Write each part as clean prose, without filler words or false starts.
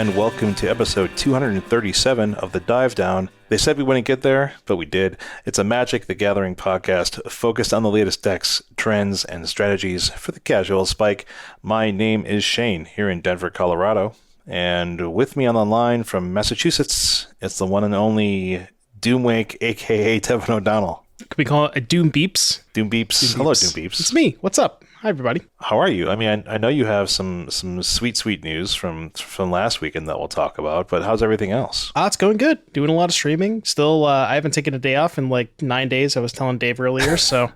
and welcome to episode 237 of The Dive Down. They said we wouldn't get there, but we did. It's a Magic the Gathering podcast focused on the latest decks, trends, and strategies for the casual spike. My name is Shane, here in Denver, Colorado. And with me on the line from Massachusetts, it's the one and only Doomwake, a.k.a. Devon O'Donnell. Could we call it a Doom Beeps? Doom Beeps. Hello, Doom Beeps. It's me. What's up? Hi, everybody. How are you? I mean, I know you have some sweet news from last weekend that we'll talk about, but how's everything else? It's going good. Doing a lot of streaming. Still, I haven't taken a day off in like 9 days. I was telling Dave earlier, so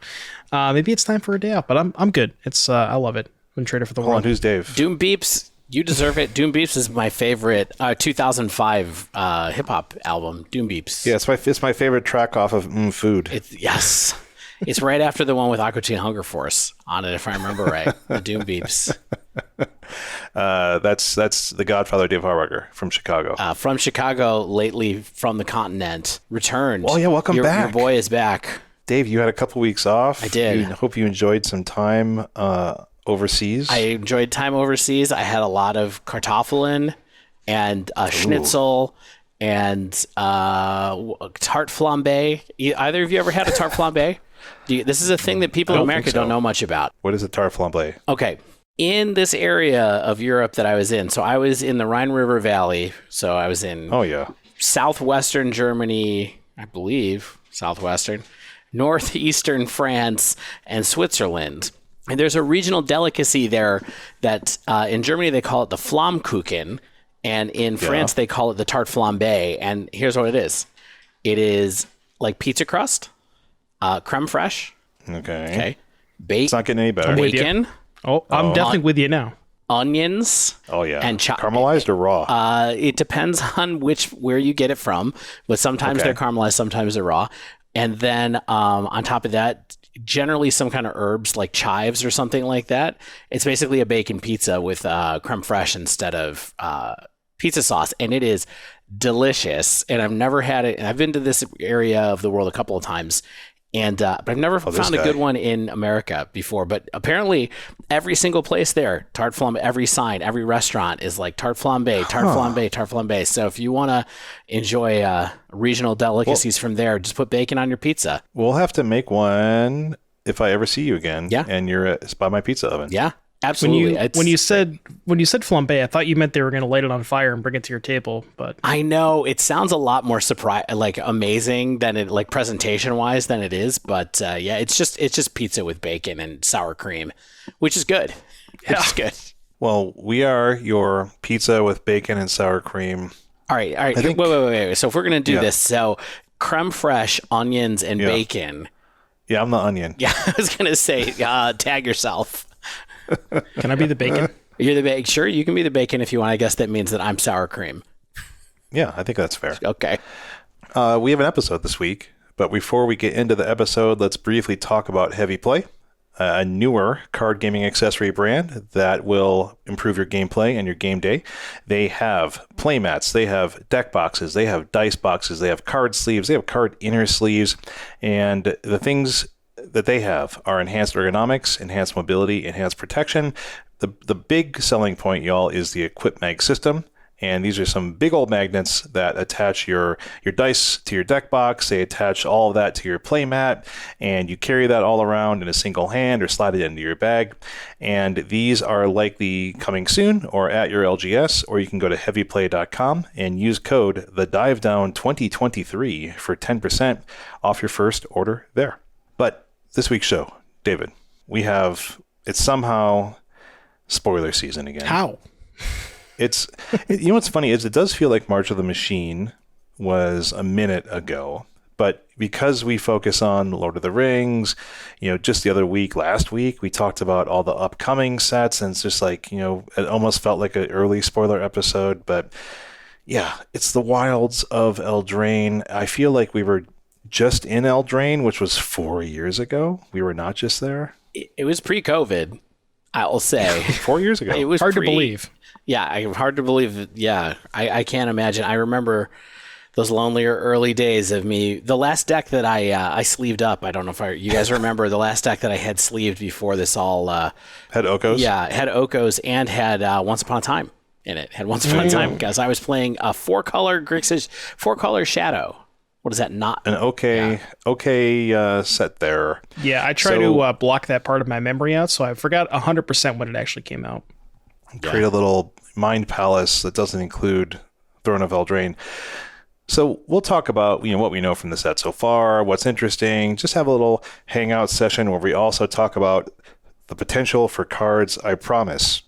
maybe it's time for a day off. But I'm good. It's I love it. I'm trader for the Hold world. on, who's Dave? Doom Beeps. You deserve it. Doom Beeps is my favorite 2005 hip hop album. Doom Beeps. Yeah, it's my favorite track off of Food. Yes. It's right after the one with Aqua Teen Hunger Force on it, if I remember right. The Doom Beeps. That's the Godfather Dave Harwager from Chicago. From Chicago, lately from the continent, returned. Oh yeah, welcome back. Your boy is back. Dave, you had a couple weeks off. I did. I hope you enjoyed some time overseas. I enjoyed time overseas. I had a lot of kartoffeln and schnitzel and tart flambe. Either of you ever had a tart flambe? This is a thing that people in America don't know much about. What is a tart flambe? Okay. In this area of Europe that I was in, so I was in the Rhine River Valley. So I was in southwestern Germany, I believe, southwestern, northeastern France, and Switzerland. And there's a regional delicacy there that in Germany they call it the Flammkuchen, and in France they call it the tarte flambée. And here's what it is. It is like pizza crust, creme fraiche. Okay. It's not getting any better. Bacon. I'm definitely with you now. Onions. Oh yeah. And caramelized or raw? It depends on where you get it from, but sometimes they're caramelized, sometimes they're raw. And then on top of that, generally some kind of herbs like chives or something like that. It's basically a bacon pizza with creme fraiche instead of pizza sauce, and it is delicious. And I've never had it. And I've been to this area of the world a couple of times, and but I've never found a good one in America before. But apparently, every single place there, tarte flambe, every sign, every restaurant is like tarte flambe, tarte flambe, tarte flambe. So if you want to enjoy regional delicacies from there, just put bacon on your pizza. We'll have to make one if I ever see you again. Yeah. And you're by my pizza oven. Yeah. Absolutely. When you said flambe, I thought you meant they were going to light it on fire and bring it to your table. But I know it sounds a lot more amazing than it, like presentation wise, than it is. But yeah, it's just pizza with bacon and sour cream, which is good. Yeah. Which is good. Well, we are your pizza with bacon and sour cream. All right. Wait. So if we're gonna do this, so creme fraiche, onions, and bacon. Yeah, I'm the onion. Yeah, I was gonna say tag yourself. Can I be the bacon? You're the bacon. Sure, you can be the bacon if you want. I guess that means that I'm sour cream. Yeah, I think that's fair. Okay. We have an episode this week, but before we get into the episode, let's briefly talk about Heavy Play, a newer card gaming accessory brand that will improve your gameplay and your game day. They have playmats, they have deck boxes, they have dice boxes, they have card sleeves, they have card inner sleeves, and the things that they have are enhanced ergonomics, enhanced mobility, enhanced protection. The big selling point, y'all, is the Equip Mag system. And these are some big old magnets that attach your dice to your deck box. They attach all of that to your playmat, and you carry that all around in a single hand or slide it into your bag. And these are likely coming soon or at your LGS, or you can go to heavyplay.com and use code TheDiveDown2023 for 10% off your first order there. But this week's show, David, it's somehow spoiler season again. How? You know what's funny is it does feel like March of the Machine was a minute ago, but because we focus on Lord of the Rings, just the other week, last week, we talked about all the upcoming sets, and it's just like, it almost felt like an early spoiler episode. But yeah, it's the Wilds of Eldraine. I feel like we were just in Eldraine, which was 4 years ago. We were not just there. It was pre-COVID, I will say. 4 years ago. It was hard to believe. Yeah, hard to believe. Yeah, I can't imagine. I remember those lonelier early days of me. The last deck that I sleeved up, I don't know if you guys remember the last deck that I had sleeved before this all... had Okos? Yeah, had Okos and had Once Upon a Time. in it. Had once upon a time because I was playing a 4-color Grixis 4-color Shadow. What is that? Not an okay set there. Yeah, I try to block that part of my memory out, so I forgot 100% when it actually came out. Create a little mind palace that doesn't include Throne of Eldraine. So we'll talk about what we know from the set so far, what's interesting. Just have a little hangout session where we also talk about the potential for cards. I promise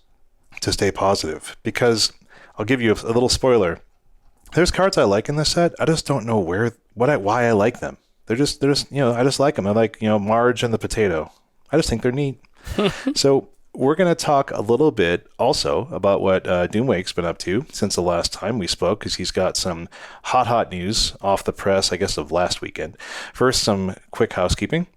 to stay positive, because I'll give you a little spoiler. There's cards I like in this set. I just don't know why I like them. They're just I just like them. I like Marge and the potato. I just think they're neat. So we're going to talk a little bit also about what Doomwake's been up to since the last time we spoke, because he's got some hot news off the press, I guess, of last weekend. First, some quick housekeeping.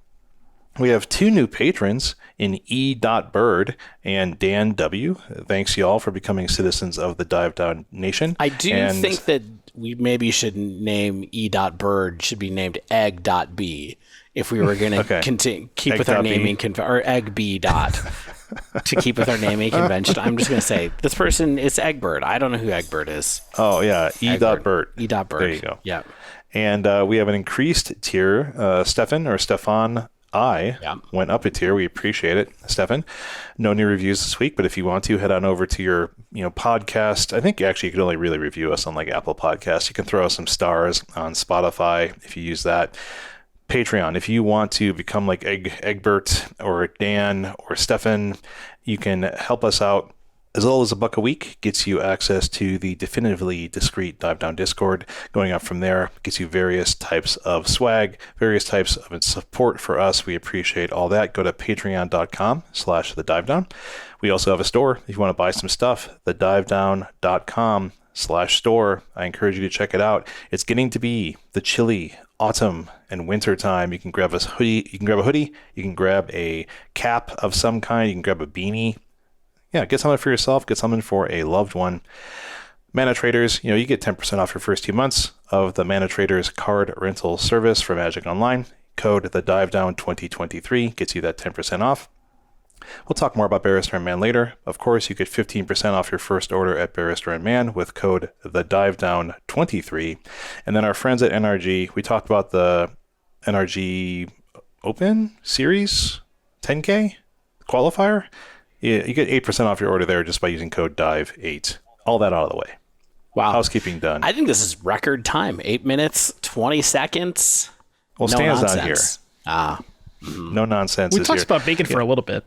We have 2 new patrons in E.Bird and Dan W. Thanks, y'all, for becoming citizens of the Dive Down Nation. I do think that we maybe should name E.Bird should be named Egg.B if we were going to keep with our naming or Egg B. To keep with our naming convention. I'm just going to say this person is Eggbird. I don't know who Eggbird is. Oh, yeah. E.Bird. E.Bird. There you go. Yeah. And we have an increased tier. Stefan I went up a tier. We appreciate it, Stefan. No new reviews this week, but if you want to, head on over to your podcast. I think actually you can only really review us on like Apple Podcasts. You can throw us some stars on Spotify if you use that. Patreon, if you want to become like Egbert or Dan or Stefan, you can help us out. As little as $1 a week gets you access to the definitively discreet Dive Down Discord. Going up from there gets you various types of swag, various types of support for us. We appreciate all that. Go to patreon.com/thedivedown. We also have a store if you want to buy some stuff, thedivedown.com/store. I encourage you to check it out. It's getting to be the chilly autumn and winter time. You can grab a hoodie. You can grab a cap of some kind. You can grab a beanie. Yeah, get something for yourself, get something for a loved one. Mana Traders, you get 10% off your first 2 months of the Mana Traders card rental service for Magic Online. Code TheDiveDown2023 gets you that 10% off. We'll talk more about Barrister and Man later. Of course, you get 15% off your first order at Barrister and Man with code TheDiveDown23. And then our friends at NRG, we talked about the NRG Open Series 10K qualifier. Yeah, you get 8% off your order there just by using code DIVE8. All that out of the way. Wow. Housekeeping done. I think this is record time. 8 minutes, 20 seconds. Well, no Stan's nonsense. not here. No nonsense. We talked about bacon for a little bit.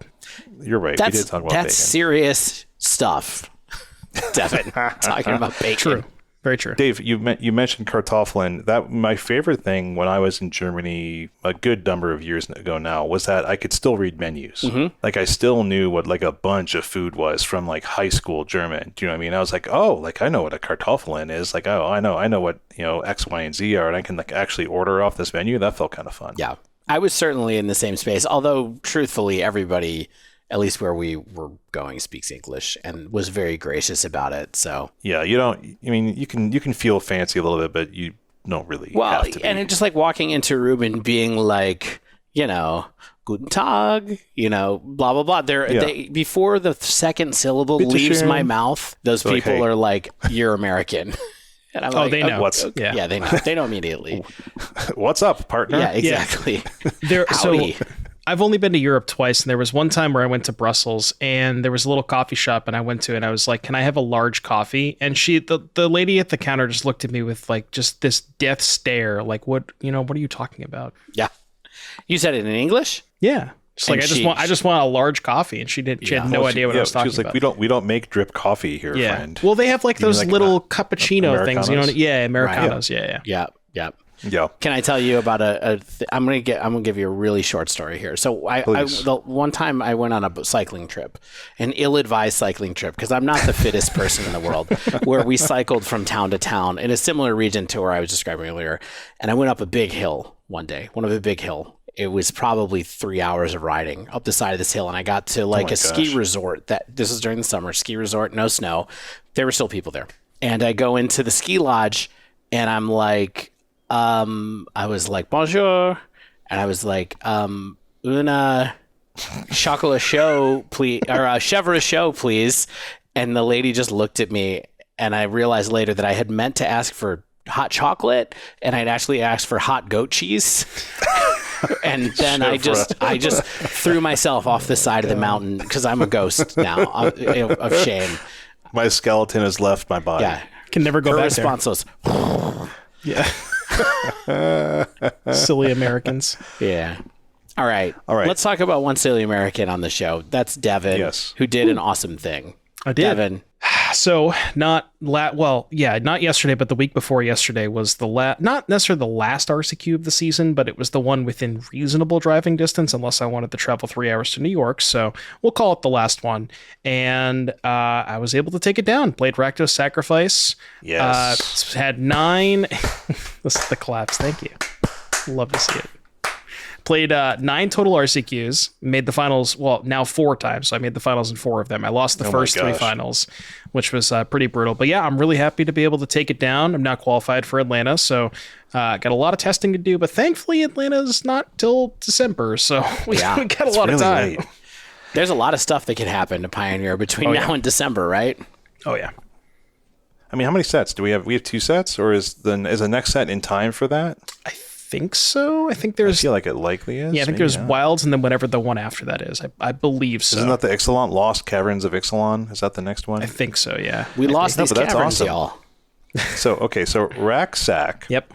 You're right. We did talk about bacon. That's serious stuff. Devon, talking about bacon. True. Very true. Dave, you mentioned Kartoffeln. That my favorite thing when I was in Germany a good number of years ago now was that I could still read menus. Mm-hmm. Like I still knew what like a bunch of food was from like high school German. Do you know what I mean? I was like, oh, like I know what a Kartoffeln is. Like, oh, I know what X, Y, and Z are, and I can like actually order off this menu. That felt kind of fun. Yeah, I was certainly in the same space. Although truthfully, everybody, at least where we were going, speaks English and was very gracious about it. So yeah, you can feel fancy a little bit, but you don't really have to be. And it's just like walking into a room and being like, Guten Tag, blah, blah, blah. They, before the second syllable leaves my mouth, those people are like, you're American. And I'm like, they know. Yeah, they know. They know immediately. What's up, partner? Yeah, exactly. So I've only been to Europe twice, and there was one time where I went to Brussels, and there was a little coffee shop, and I went to, and I was like, "Can I have a large coffee?" And the lady at the counter just looked at me with like just this death stare, like, "What are you talking about?" Yeah, you said it in English. Yeah, just like I just want a large coffee, and she had no idea what I was talking about. She was like, we don't make drip coffee here, friend. Well, they have like those little cappuccino things, Americanos. Right. Yeah. Yeah. Can I tell you about I'm gonna give you a really short story here. So the one time I went on a cycling trip, an ill-advised cycling trip, because I'm not the fittest person in the world, where we cycled from town to town in a similar region to where I was describing earlier. And I went up a big hill one day, It was probably 3 hours of riding up the side of this hill. And I got to a ski resort this was during the summer, ski resort, no snow. There were still people there. And I go into the ski lodge and I'm like, I was like, bonjour. And I was like, una chocolat chaud, please, or a chèvre chaud, please. And the lady just looked at me, and I realized later that I had meant to ask for hot chocolate, and I'd actually asked for hot goat cheese. And then I just threw myself off the side of the mountain because I'm a ghost now of shame. My skeleton has left my body. Yeah. Can never go Her back response was, there. Yeah. Silly Americans. yeah. All right. Let's talk about one silly American on the show. That's Devon, who did an awesome thing. I did. Devon. So not yesterday, but the week before yesterday was not necessarily the last RCQ of the season, but it was the one within reasonable driving distance, unless I wanted to travel 3 hours to New York. So we'll call it the last one. And I was able to take it down. Played Rakdos Sacrifice. Yes. Had 9. This is the collapse. Thank you. Love to see it. Played 9 total RCQs, made the finals, now 4 times. So I made the finals in 4 of them. I lost the first 3 finals, which was pretty brutal. But yeah, I'm really happy to be able to take it down. I'm now qualified for Atlanta, so got a lot of testing to do. But thankfully, Atlanta's not till December, so we got a lot of time. Late. There's a lot of stuff that can happen to Pioneer between now and December, right? Oh, yeah. I mean, how many sets do we have? We have 2 sets, or is the next set in time for that? I think so. I think there's... I feel like it likely is. Yeah, I think there's Wilds and then whatever the one after that is. I believe so. Isn't that the Ixalan? Lost Caverns of Ixalan? Is that the next one? I think so, yeah. We lost these caverns, awesome. y'all. So Rac Sac. Yep.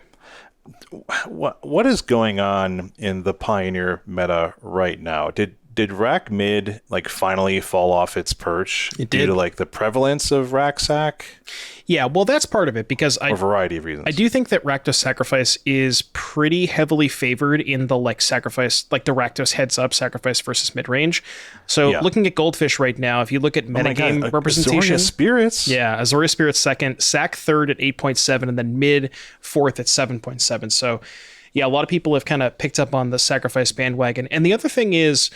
What is going on in the Pioneer meta right now? Did Rac Mid finally fall off its perch due to the prevalence of Rac Sac? Yeah, well, that's part of it because a variety of reasons. I do think that Rakdos Sacrifice is pretty heavily favored in the sacrifice, the Rakdos heads up sacrifice versus mid range. So looking at Goldfish right now, if you look at metagame representation, Azoria Spirits. Yeah, Azoria Spirits second, Sac third at 8.7, and then mid fourth at 7.7. So yeah, a lot of people have kind of picked up on the sacrifice bandwagon. And the other thing is,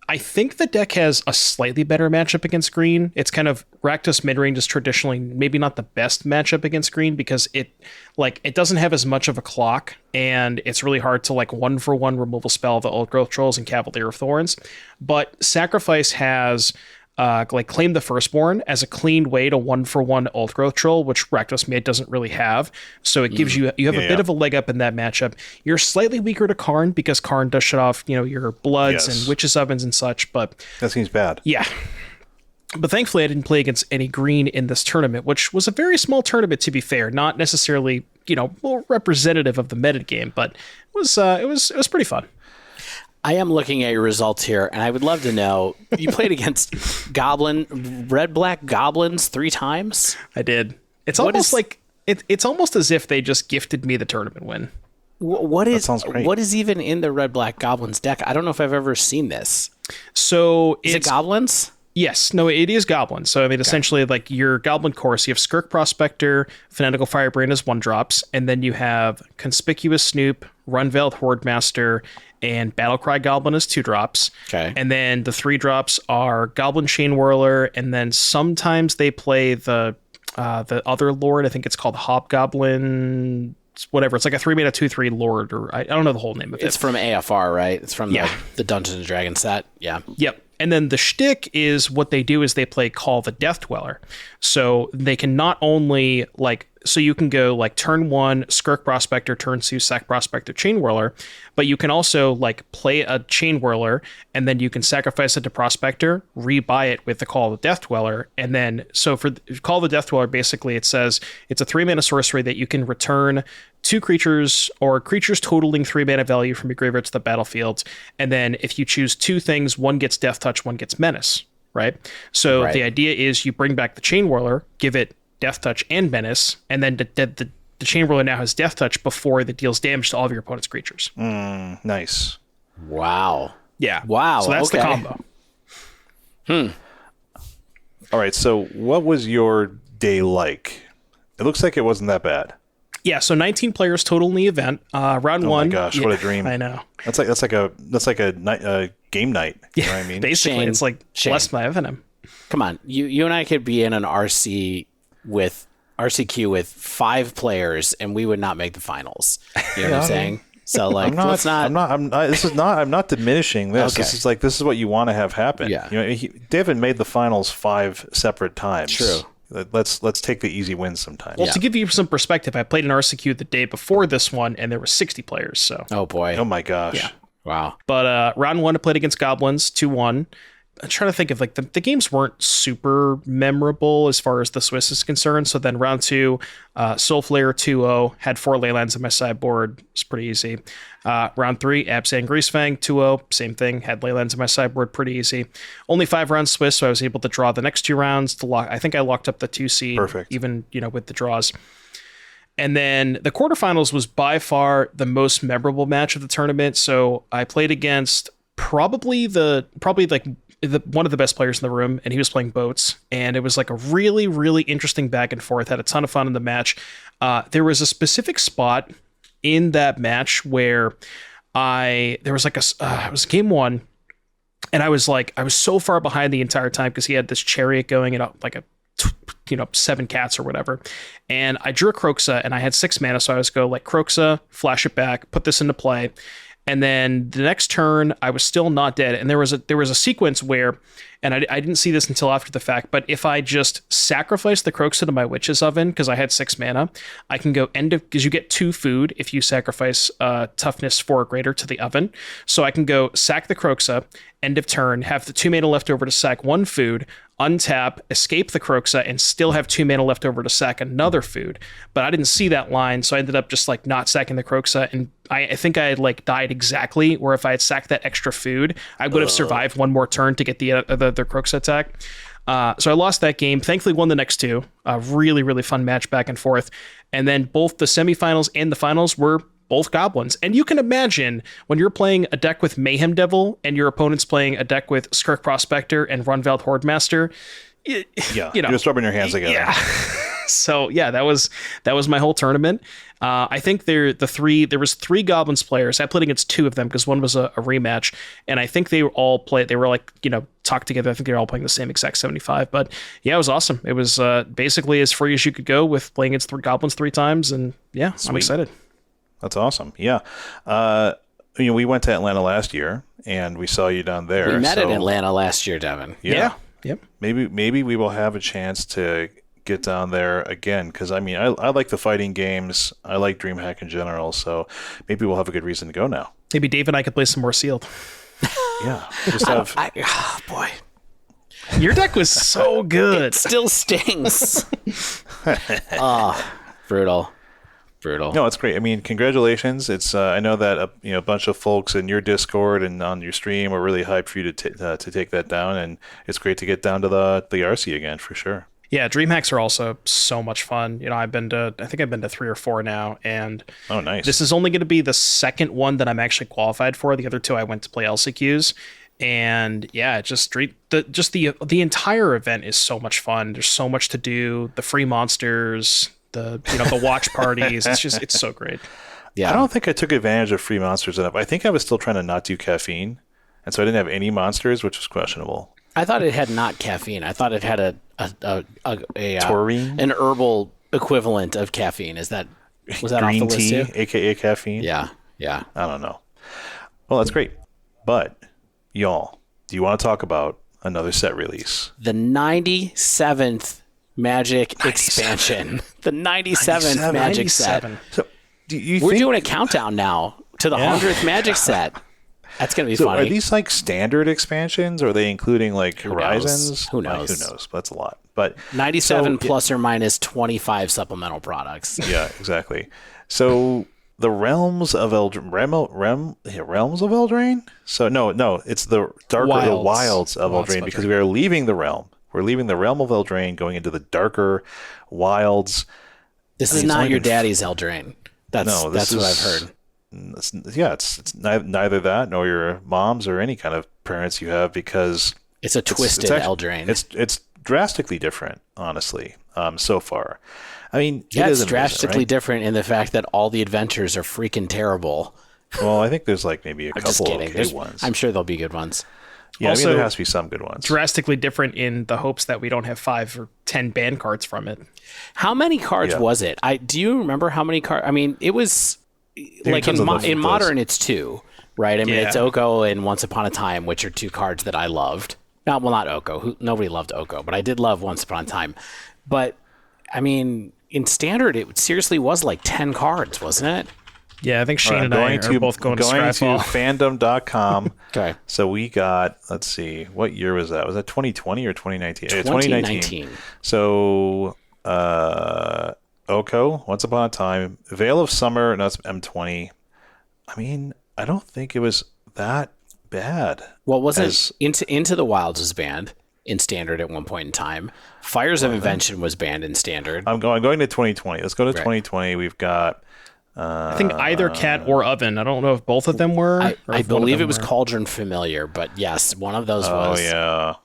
I think the deck has a slightly better matchup against green. It's kind of Rakdos midrange is traditionally maybe not the best matchup against green because it doesn't have as much of a clock and it's really hard to 1-for-1 removal spell the Old Growth Trolls and Cavalier of Thorns. But Sacrifice has Claim the Firstborn as a clean way to 1-for-1 Old Growth Troll, which Rakdos Mid doesn't really have. So it gives you have a bit of a leg up in that matchup. You're slightly weaker to Karn because Karn does shut off, your Bloods and Witches Ovens and such, but that seems bad. Yeah. But thankfully I didn't play against any green in this tournament, which was a very small tournament to be fair, not necessarily, more representative of the meta game, but it was pretty fun. I am looking at your results here, and I would love to know, you played against red-black goblins 3 times? I did. It's almost it's almost as if they just gifted me the tournament win. That sounds great. What is even in the red-black goblins deck? I don't know if I've ever seen this. So is it goblins? Yes. No, it is goblins. So, I mean, essentially, your goblin course, you have Skirk Prospector, Fanatical Firebrand as 1-drops, and then you have Conspicuous Snoop, Runveiled Hordemaster, and Battlecry Goblin as 2-drops. Okay. And then the 3-drops are Goblin Chain Whirler, and then sometimes they play the other lord. I think it's called Hobgoblin, whatever. It's like a 3-mana 2/3 lord, or I don't know the whole name of it. It's from AFR, right? It's from the Dungeons and Dragons set. Yeah. Yep. And then the shtick is what they do is they play Call the Death Dweller. So they can not only so you can go turn 1 Skirk Prospector, turn 2 Sac Prospector Chain Whirler, but you can also play a Chain Whirler and then you can sacrifice it to Prospector, rebuy it with the Call of the Death Dweller, and then so for Call of the Death Dweller, basically it says it's a 3-mana sorcery that you can return 2 creatures or creatures totaling 3 mana value from your graveyard to the battlefield, and then if you choose 2 things, one gets Death Touch, one gets Menace, right? So the idea is you bring back the Chain Whirler, give it Death Touch and Menace, and then the Chain Whirler now has Death Touch before it deals damage to all of your opponent's creatures. Nice. Wow. Yeah. Wow. So that's the combo. All right, so what was your day like? It looks like it wasn't that bad. Yeah, so 19 players total in the event. Round 1. Oh my gosh, what a dream! I know. That's like a night, game night. You know what I mean? Basically, Shane, it's less than Venom. Come on, you and I could be in an RCQ with 5 players, and we would not make the finals. You know what I'm saying? So like, I'm not diminishing this. Okay. This is what you want to have happen. Yeah. Devon made the finals 5 separate times. True. Let's take the easy wins sometimes. Well, to give you some perspective, I played an RCQ the day before this one, and there were 60 players. So. Oh boy. Oh my gosh. Yeah. Wow. But round 1, I played against goblins, 2-1. I'm trying to think of the games weren't super memorable as far as the Swiss is concerned. So then round 2, Soulflare 2-0, had 4 leylands on my sideboard. It's pretty easy. Round 3, Abzan Greasefang 2-0, same thing, had leylands on my sideboard, pretty easy. Only 5 rounds Swiss, so I was able to draw the next 2 rounds to lock. I think I locked up the 2 seed, perfect, even with the draws. And then the quarterfinals was by far the most memorable match of the tournament. So I played against probably one of the best players in the room, and he was playing boats, and it was like a really, really interesting back and forth. Had a ton of fun in the match. There was a specific spot in that match where it was game 1, and I was so far behind the entire time because he had this chariot going and like a 7 cats or whatever, and I drew a Kroxa and I had 6 mana, so I was go like Kroxa, flash it back, put this into play. And then the next turn, I was still not dead. And there was a sequence where, and I didn't see this until after the fact, but if I just sacrifice the Kroxa to my Witch's Oven, because I had 6 mana, I can go because you get 2 food if you sacrifice toughness 4 or greater to the oven. So I can go sack the Kroxa, end of turn, have the 2 mana left over to sack 1 food, untap, escape the Kroxa, and still have 2 mana left over to sack another food. But I didn't see that line, so I ended up just like not sacking the Kroxa, and I think I had like died exactly, where if I had sacked that extra food, I would have survived 1 more turn to get the Kroxa attack. So I lost that game. Thankfully won the next 2. A really, really fun match back and forth. And then both the semifinals and the finals were both goblins. And you can imagine when you're playing a deck with Mayhem Devil and your opponent's playing a deck with Skirk Prospector and Runveld Hordemaster. You're just rubbing your hands together. Yeah. So yeah, that was my whole tournament. I think there was 3 goblins players. I played against 2 of them because one was a rematch, and I think they all played. They were like talked together. I think they were all playing the same exact 75. But yeah, it was awesome. It was basically as free as you could go with playing against 3 goblins 3 times, and yeah, sweet. I'm excited. That's awesome. Yeah. We went to Atlanta last year, and we saw you down there. We met in Atlanta last year, Devon. Yeah. Yep. Maybe we will have a chance to get down there again, because I like the fighting games. I like DreamHack in general, so maybe we'll have a good reason to go now. Maybe Dave and I could play some more Sealed. Yeah. Just boy. Your deck was so good. It still stings. Brutal. No, it's great. I mean, congratulations. It's I know that a bunch of folks in your Discord and on your stream are really hyped for you to take that down, and it's great to get down to the RC again for sure. Yeah, DreamHacks are also so much fun. I think I've been to 3 or 4 now, and oh, nice. This is only going to be the second one that I'm actually qualified for. The other 2 I went to play LCQs, and yeah, the entire event is so much fun. There's so much to do. The free monsters, the watch parties. It's so great. Yeah, I don't think I took advantage of free monsters enough. I think I was still trying to not do caffeine, and so I didn't have any monsters, which was questionable. I thought it had not caffeine. I thought it had a taurine, an herbal equivalent of caffeine. Was that green off the tea, list too? aka caffeine? Yeah. I don't know. Well, that's great. But y'all, do you want to talk about another set release? The 97th Magic expansion. The 97th Magic set. So, we're doing a countdown now to the 100th Magic set. That's going to be funny. Are these like standard expansions, or are they including like Horizons? Who knows? Who knows? That's a lot. But 97 plus or minus 25 supplemental products. Yeah, exactly. So the Realms of Realms of Eldraine? So no, it's the Wilds of Eldraine, because we are leaving the realm. We're leaving the realm of Eldraine, going into the darker wilds. This is not your daddy's Eldraine. That's what I've heard. It's neither that nor your mom's or any kind of parents you have, because it's a twisted Eldraine. It's drastically different, honestly. So far, I mean, it's drastically different in the fact that all the adventures are freaking terrible. Well, I think there's like maybe a couple of okay ones. I'm sure there'll be good ones. Yeah, also, there has to be some good ones. Drastically different in the hopes that we don't have 5 or 10 ban cards from it. How many cards was it? Do you remember how many cards? I mean, it was like tons of those. in Modern, it's 2, right? I mean, Yeah. it's Oko and Once Upon a Time, which are 2 cards that I loved. Not Oko. Nobody loved Oko, but I did love Once Upon a Time. But, I mean, in Standard, it seriously was like 10 cards, wasn't it? Yeah, I think Shane and I are both going to Scryfall. fandom.com. Okay. So we got, let's see, what year was that? Was that 2020 or 2019? 2019. So, Oko, Once Upon a Time, Veil of Summer, and that's M20. I mean, I don't think it was that bad. Well, wasn't Into the Wilds was banned in Standard at one point in time. Fires of Invention was banned in Standard. I'm going to 2020. Let's go to 2020. We've got... I think either Cat or Oven. I don't know if both of them were. I believe it was Cauldron Familiar, but yes, one of those was. Oh,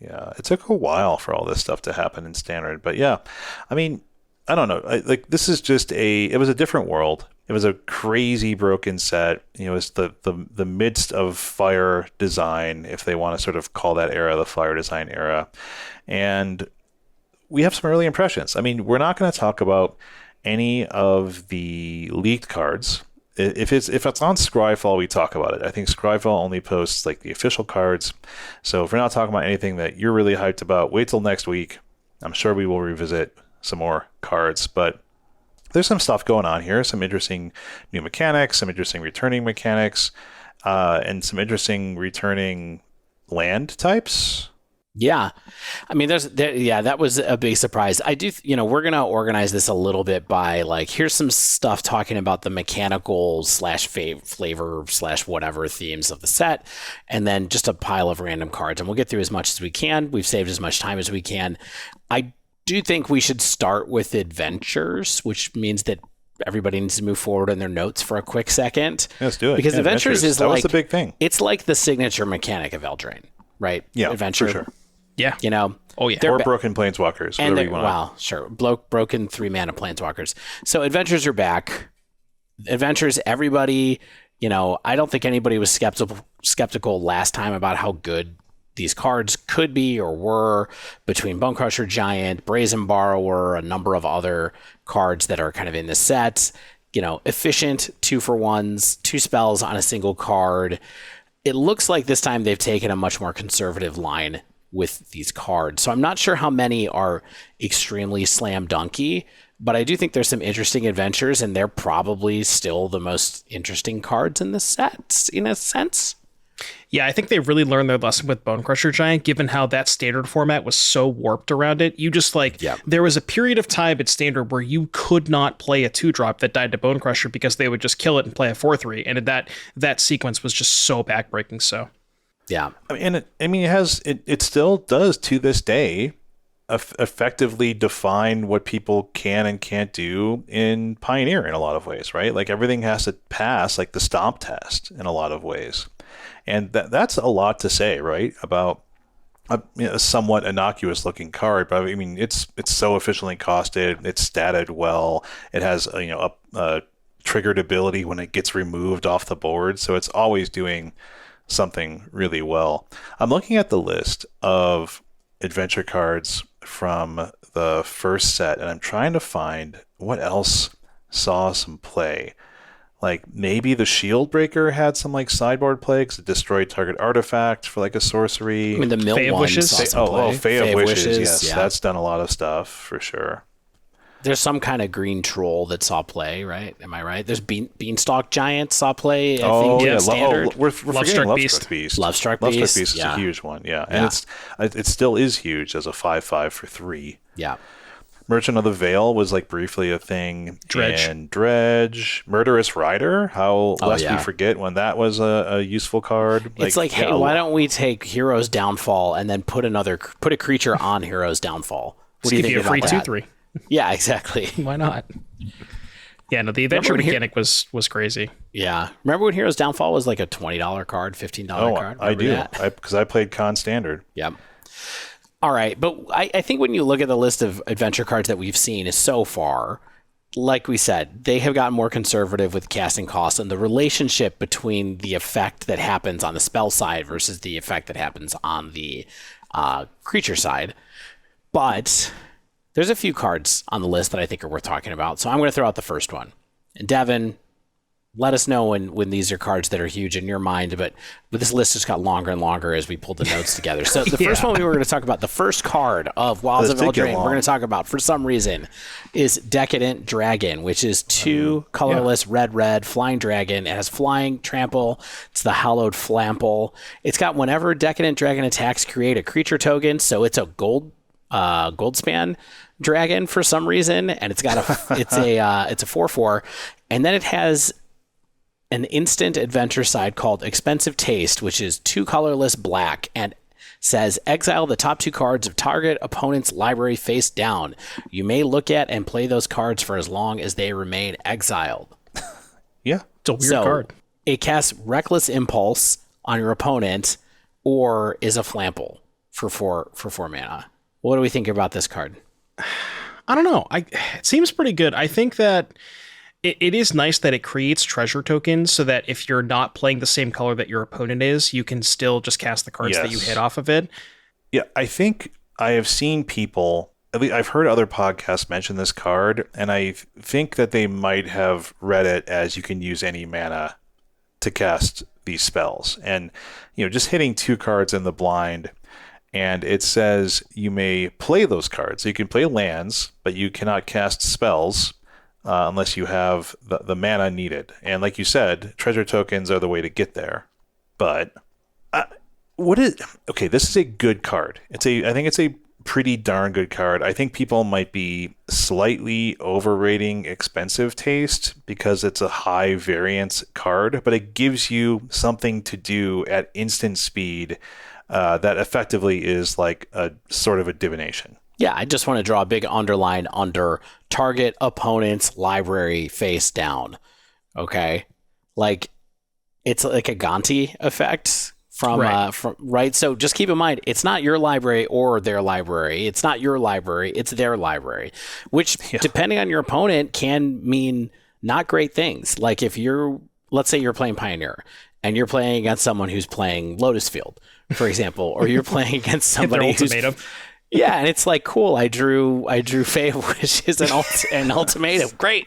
yeah. It took a while for all this stuff to happen in Standard. But yeah, I mean, I don't know. This is just it was a different world. It was a crazy broken set. It was the midst of Fire design, if they want to sort of call that era the Fire design era. And we have some early impressions. I mean, we're not going to talk about any of the leaked cards. If it's on Scryfall, we talk about it. I think Scryfall only posts like the official cards. So if we're not talking about anything that you're really hyped about, wait till next week. I'm sure we will revisit some more cards, but there's some stuff going on here. Some interesting new mechanics, some interesting returning mechanics, and some interesting returning land types. Yeah. I mean, that was a big surprise. I do, we're going to organize this a little bit by like, here's some stuff talking about the mechanical / flavor / whatever themes of the set, and then just a pile of random cards. And we'll get through as much as we can. We've saved as much time as we can. I do think we should start with adventures, which means that everybody needs to move forward in their notes for a quick second. Let's do it. Because adventures is that was the big thing. It's like the signature mechanic of Eldraine, right? Yeah, adventure. for sure. Yeah. Oh yeah. Or broken planeswalkers. And you want. Wow, sure. Broken 3-mana planeswalkers. So adventures are back. Adventures, everybody, I don't think anybody was skeptical last time about how good these cards could be or were, between Bonecrusher Giant, Brazen Borrower, a number of other cards that are kind of in the set. Efficient 2-for-1s, 2 spells on a single card. It looks like this time they've taken a much more conservative line with these cards. So I'm not sure how many are extremely slam dunky, but I do think there's some interesting adventures, and they're probably still the most interesting cards in the set, in a sense. Yeah, I think they really learned their lesson with Bonecrusher Giant, given how that Standard format was so warped around it. You just there was a period of time at Standard where you could not play a 2-drop that died to Bonecrusher because they would just kill it and play a 4/3, and that sequence was just so backbreaking. So. Yeah, it still does to this day effectively define what people can and can't do in Pioneer in a lot of ways, right? Like everything has to pass like the stomp test in a lot of ways, and that's a lot to say, right? About a somewhat innocuous looking card, but I mean it's so efficiently costed, it's statted well, it has a triggered ability when it gets removed off the board, so it's always doing something really well. I'm looking at the list of adventure cards from the first set, and I'm trying to find what else saw some play. Like maybe the Shield Breaker had some like sideboard play because it destroyed target artifact for like a sorcery. I mean, the Mill Fae of one Wishes? saw some play. Fae of Wishes. Yes, yeah. That's done a lot of stuff for sure. There's some kind of green troll that saw play, right? Am I right? There's Beanstalk Giant saw play. I think, yeah. Standard. We're forgetting Lovestruck Beast. Lovestruck Beast Beast is a huge one, yeah. And it still is huge as a 5/5 for 3. Yeah. Merchant of the Veil was like briefly a thing. Dredge. And Dredge. Murderous Rider. Lest we forget when that was a useful card. It's like, hey, why don't we take Hero's Downfall and then put a creature on Hero's Downfall? What do you think a free about that? 2/3. Yeah, exactly. Why not? Yeah, no, the adventure mechanic was crazy. Yeah. Remember when Hero's Downfall was like a $20 card, $15 card? I do. Because I played Con Standard. Yep. All right. But I think when you look at the list of adventure cards that we've seen so far, like we said, they have gotten more conservative with casting costs, and the relationship between the effect that happens on the spell side versus the effect that happens on the creature side. But there's a few cards on the list that I think are worth talking about. So I'm going to throw out the first one. And Devon, let us know when these are cards that are huge in your mind, but this list just got longer and longer as we pulled the notes together. So the first one we were going to talk about, the first card of Wilds of Eldraine, we're going to talk about for some reason is Decadent Dragon, which is 2 colorless red flying dragon. It has flying, trample. It's the hallowed flample. It's got whenever Decadent Dragon attacks, create a creature token. So it's a goldspan dragon for some reason, and it's got it's a 4/4, and then it has an instant adventure side called Expensive Taste, which is 2 colorless black, and says exile the top 2 cards of target opponent's library face down. You may look at and play those cards for as long as they remain exiled. Yeah, it's a weird card. It casts Reckless Impulse on your opponent, or is a flample for 4 mana. What do we think about this card? I don't know. It seems pretty good. I think that it is nice that it creates treasure tokens so that if you're not playing the same color that your opponent is, you can still just cast the cards that you hit off of it. Yeah, I think I have seen people, at least I've heard other podcasts mention this card, and I think that they might have read it as you can use any mana to cast these spells. And, just hitting 2 cards in the blind, and it says you may play those cards. So you can play lands, but you cannot cast spells unless you have the mana needed. And like you said, treasure tokens are the way to get there. But this is a good card. I think it's a pretty darn good card. I think people might be slightly overrating Expensive Taste because it's a high variance card, but it gives you something to do at instant speed that effectively is like a sort of a divination. Yeah, I just want to draw a big underline under target opponent's library face down. Okay? Like, it's like a Gonti effect from right? So just keep in mind, it's not your library or their library. It's not your library, it's their library, which, depending on your opponent, can mean not great things. Like if let's say you're playing Pioneer, and you're playing against someone who's playing Lotus Field, for example, or you're playing against somebody who's... Yeah, and it's like, cool, I drew Fae, which is an ultimatum. Great.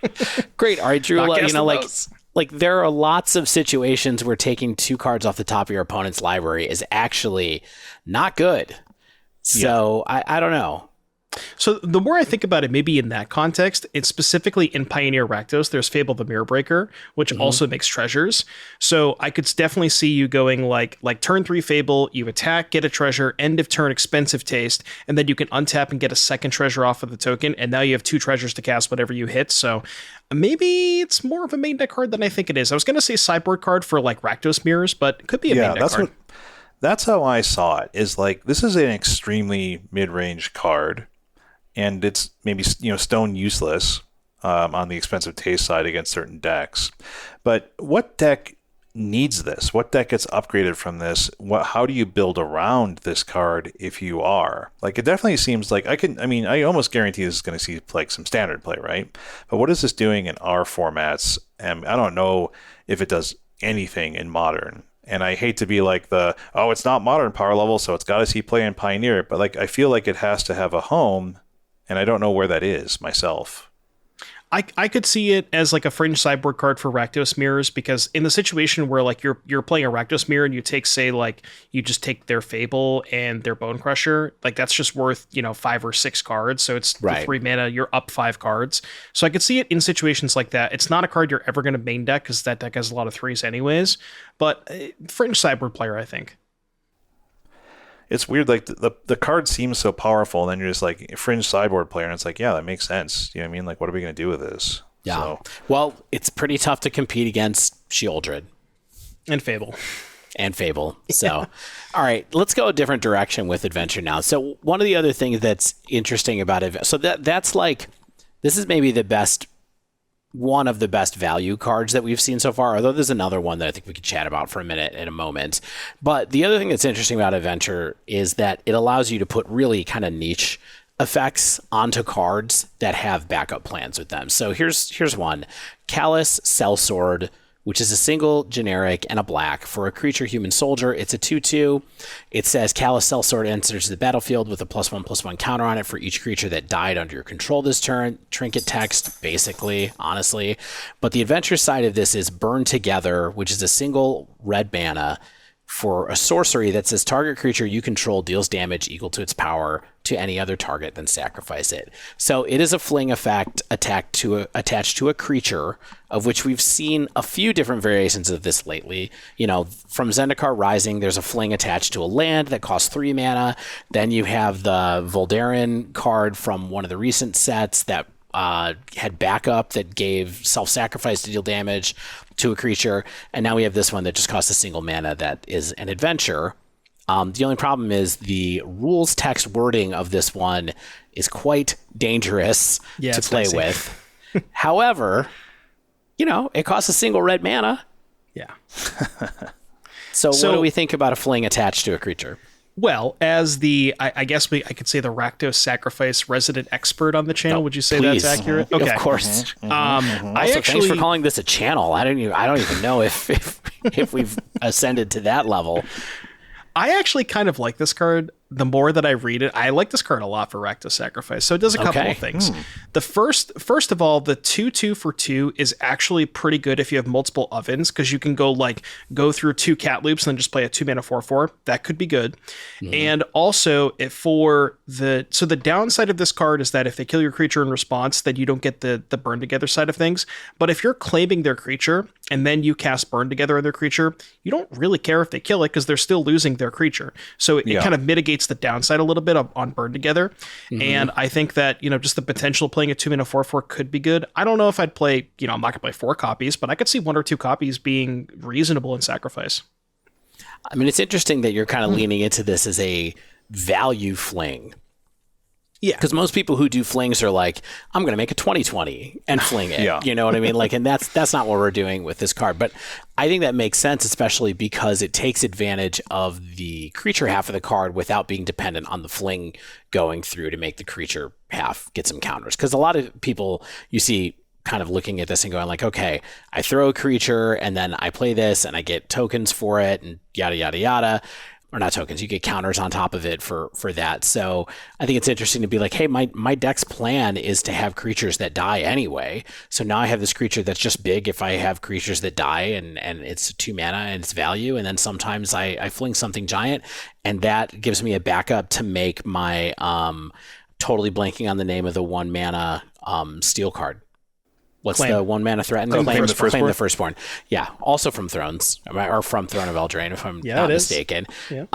I drew, like there are lots of situations where taking 2 cards off the top of your opponent's library is actually not good. So I don't know. So the more I think about it, maybe in that context, it's specifically in Pioneer Rakdos, there's Fable the Mirror Breaker, which also makes treasures. So I could definitely see you going like turn 3 Fable, you attack, get a treasure, end of turn Expensive Taste, and then you can untap and get a second treasure off of the token, and now you have 2 treasures to cast whatever you hit. So maybe it's more of a main deck card than I think it is. I was going to say sideboard card for like Rakdos Mirrors, but it could be a main deck card. That's how I saw it, is like, this is an extremely mid-range card. And it's maybe stone useless on the Expensive Taste side against certain decks. But what deck needs this? What deck gets upgraded from this? How do you build around this card if you are? Like, it definitely seems like I almost guarantee this is going to see like some standard play, right? But what is this doing in our formats? And I don't know if it does anything in Modern. And I hate to be like it's not Modern power level, so it's got to see play in Pioneer. But like, I feel like it has to have a home. And I don't know where that is myself. I could see it as like a fringe sideboard card for Rakdos Mirrors, because in the situation where like you're playing a Rakdos Mirror and you take, say, like you just take their Fable and their Bone Crusher, like that's just worth 5 or 6 cards. So it's 3 mana, you're up 5 cards. So I could see it in situations like that. It's not a card you're ever going to main deck because that deck has a lot of 3s anyways. But fringe sideboard player, I think. It's weird, like the card seems so powerful, and then you're just like fringe sideboard player, and it's like, yeah, that makes sense. You know what I mean? Like, what are we going to do with this? Yeah. So. Well, it's pretty tough to compete against Sheoldred. And Fable. So, all right, let's go a different direction with Adventure now. So one of the other things that's interesting about it, so that's like, this is maybe one of the best value cards that we've seen so far, although there's another one that I think we could chat about for a minute in a moment. But the other thing that's interesting about Adventure is that it allows you to put really kind of niche effects onto cards that have backup plans with them. So here's one. Callous Sellsword which is a single generic and a black. For a creature human soldier, it's a 2/2. It says Callous Sellsword enters the battlefield with a +1/+1 counter on it for each creature that died under your control this turn. Trinket text, basically, honestly. But the adventure side of this is Burn Together, which is a single red mana for a sorcery that says target creature you control deals damage equal to its power to any other target, then sacrifice it. So it is a fling effect attached to a creature, of which we've seen a few different variations of this lately. You know, from Zendikar Rising, there's a fling attached to a land that costs 3 mana. Then you have the Voldaren card from one of the recent sets that had backup that gave self-sacrifice to deal damage to a creature, and now we have this one that just costs a single mana that is an adventure. The only problem is the rules text wording of this one is quite dangerous to play with. However, you know, it costs a single red mana. Yeah. So what do we think about a fling attached to a creature? Well, as I guess I could say the Rakdos Sacrifice resident expert on the channel. Would you say please. That's accurate? Okay. Okay. Of course. Also, thanks for calling this a channel. I don't even know if we've ascended to that level. I actually kind of like this card. The more that I read it, I like this card a lot for Rakdos Sacrifice. So it does a couple of things. The first of all, the 2/2 for 2 is actually pretty good if you have multiple ovens, because you can go through 2 cat loops and then just play a 2 mana 4/4. That could be good. And also the downside of this card is that if they kill your creature in response, then you don't get the Burn Together side of things. But if you're claiming their creature and then you cast Burn Together on their creature, you don't really care if they kill it because they're still losing their creature. So it kind of mitigates the downside a little bit on Burn Together. And I think that, you know, just the potential of playing a 2 mana 4/4 could be good. I don't know if I'd play, you know, I'm not gonna play 4 copies, but I could see 1 or 2 copies being reasonable in Sacrifice. I mean, it's interesting that you're kind of leaning into this as a value fling. Yeah. Because most people who do flings are like, I'm going to make a 20/20 and fling it. Yeah. You know what I mean? And that's not what we're doing with this card. But I think that makes sense, especially because it takes advantage of the creature half of the card without being dependent on the fling going through to make the creature half get some counters. Because a lot of people you see kind of looking at this and going like, okay, I throw a creature and then I play this and I get tokens for it and yada, yada, yada. Or not tokens, you get counters on top of it for that. So I think it's interesting to be like, hey, my deck's plan is to have creatures that die anyway. So now I have this creature that's just big if I have creatures that die and it's 2 mana and it's value. And then sometimes I fling something giant and that gives me a backup to make my totally blanking on the name of the 1 mana steel card. What's the 1 mana threat? Claim the Firstborn. Yeah, also from Thrones, or from Throne of Eldraine, if I'm not mistaken. Yeah.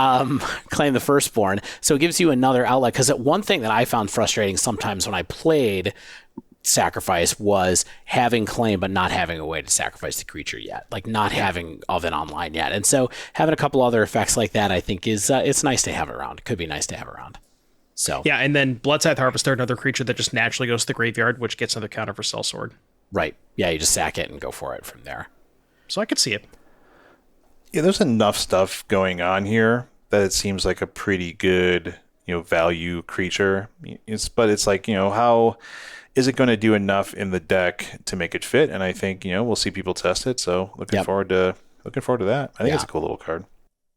Claim the Firstborn. So it gives you another outlet, because one thing that I found frustrating sometimes when I played Sacrifice was having claim but not having a way to sacrifice the creature yet, like not having Oven online yet. And so having a couple other effects like that, I think is it's nice to have around. It could be nice to have around. So yeah, and then Bloodscythe Harvester, another creature that just naturally goes to the graveyard, which gets another counter for Sellsword. Right. Yeah, you just sack it and go for it from there. So I could see it. Yeah, there's enough stuff going on here that it seems like a pretty good, you know, value creature. But it's like, you know, how is it going to do enough in the deck to make it fit? And I think, you know, we'll see people test it. So looking forward to that. I think it's a cool little card.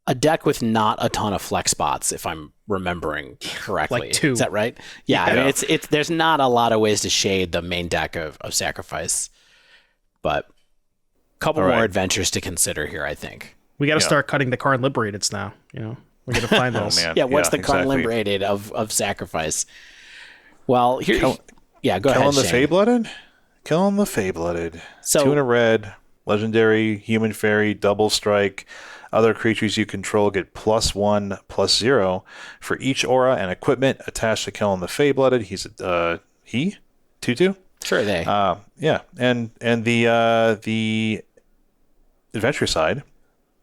A deck with not a ton of flex spots, if I'm remembering correctly. Like 2. Is that right? Yeah. I mean, it's there's not a lot of ways to shade the main deck of Sacrifice, but a couple more adventures to consider here, I think. We got to start cutting the Karn Liberateds now. You know, we're going to find those. Man. Yeah, what's the Karn Liberated of Sacrifice? Well, here. Go ahead. Kellan the Fae-Blooded? Kellan the Fae-Blooded. So, 2 in a red, legendary, human fairy, double strike. Other creatures you control get +1/+0 for each aura and equipment attached to Kellan the Fae-Blooded. He's he 2/2. Sure, they. Yeah, and the adventure side,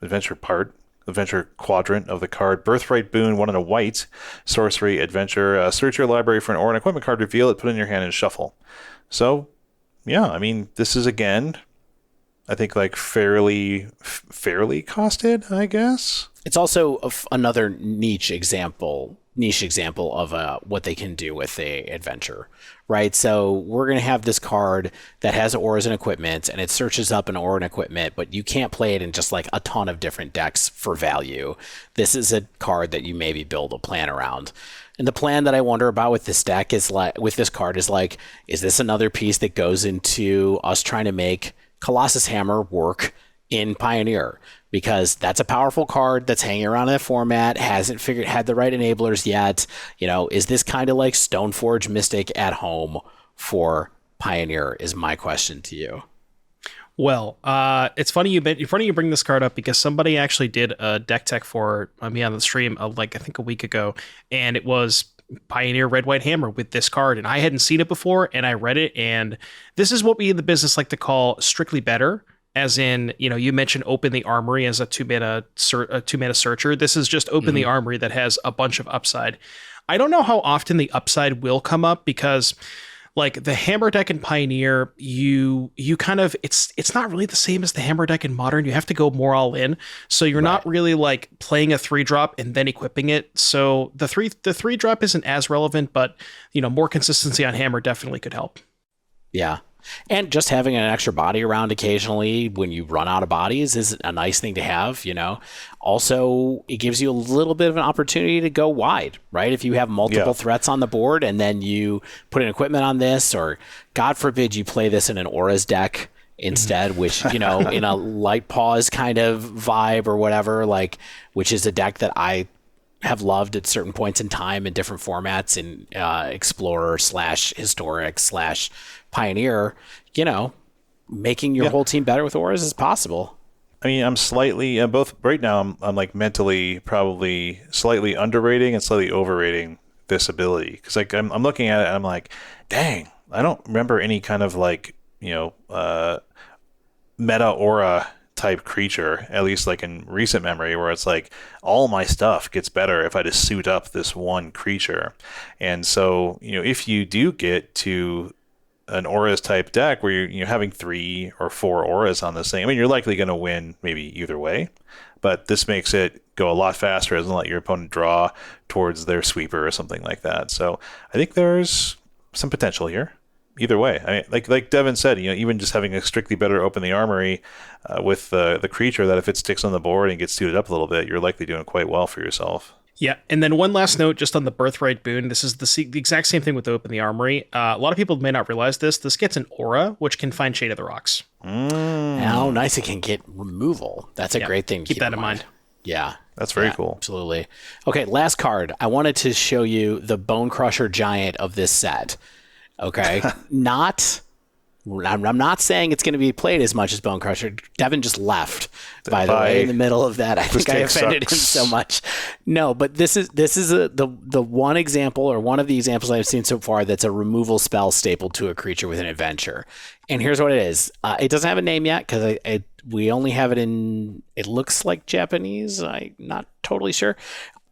adventure quadrant of the card, Birthright Boon, 1 and a white, sorcery, adventure. Search your library for an aura and equipment card, reveal it, put it in your hand, and shuffle. So, yeah, I mean, this is again I think like fairly costed, I guess. It's also another niche example of what they can do with a adventure, right? So we're going to have this card that has auras and equipment, and it searches up an aura and equipment, but you can't play it in just like a ton of different decks for value. This is a card that you maybe build a plan around. And the plan that I wonder about with this deck is like, with this card is like, is this another piece that goes into us trying to make Colossus Hammer work in Pioneer? Because that's a powerful card that's hanging around in that format, hasn't had the right enablers yet. You know, is this kind of like Stoneforge Mystic at home for Pioneer is my question to you. Well, it's funny you bring this card up because somebody actually did a deck tech for me on the stream like I think a week ago, and it was Pioneer Red White Hammer with this card, and I hadn't seen it before, and I read it, and this is what we in the business like to call strictly better. As in, you know, you mentioned Open the Armory as a two mana searcher. This is just Open the Armory that has a bunch of upside. I don't know how often the upside will come up because, like, the Hammer deck in Pioneer, you kind of it's not really the same as the Hammer deck in Modern. You have to go more all in, so you're not really like playing a 3-drop and then equipping it. So the 3-drop isn't as relevant, but you know, more consistency on Hammer definitely could help. Yeah. And just having an extra body around occasionally when you run out of bodies is a nice thing to have, you know. Also, it gives you a little bit of an opportunity to go wide, right? If you have multiple threats on the board and then you put an equipment on this, or God forbid you play this in an Auras deck instead, which, you know, in a Light Paws kind of vibe or whatever, like, which is a deck that I have loved at certain points in time in different formats in Explorer / Historic / Pioneer, you know, making your whole team better with auras is possible. I mean, I'm slightly both right now. I'm like mentally probably slightly underrating and slightly overrating this ability because like I'm looking at it and I'm like, dang, I don't remember any kind of like, you know, meta aura type creature, at least like in recent memory, where it's like all my stuff gets better if I just suit up this one creature. And so, you know, if you do get to an auras type deck where you're having 3 or 4 auras on this thing, I mean, you're likely going to win maybe either way, but this makes it go a lot faster. It doesn't let your opponent draw towards their sweeper or something like that. So I think there's some potential here. Either way, I mean, like Devon said, you know, even just having a strictly better Open the Armory with the creature, that if it sticks on the board and gets suited up a little bit, you're likely doing quite well for yourself. Yeah, and then one last note just on the Birthright boon. This is the exact same thing with Open the Armory. A lot of people may not realize this. This gets an aura, which can find Shade of the Rocks. How nice it can get removal. That's a great thing to keep that in mind. Yeah. That's very cool. Absolutely. Okay, last card. I wanted to show you the Bone Crusher Giant of this set. Okay, I'm not saying it's going to be played as much as Bone Crusher. Devon just left, by the way, in the middle of that. I think I offended him so much. No, but this is the one example, or one of the examples I've seen so far that's a removal spell stapled to a creature with an adventure. And here's what it is. It doesn't have a name yet because we only have it in, it looks like Japanese. I'm not totally sure.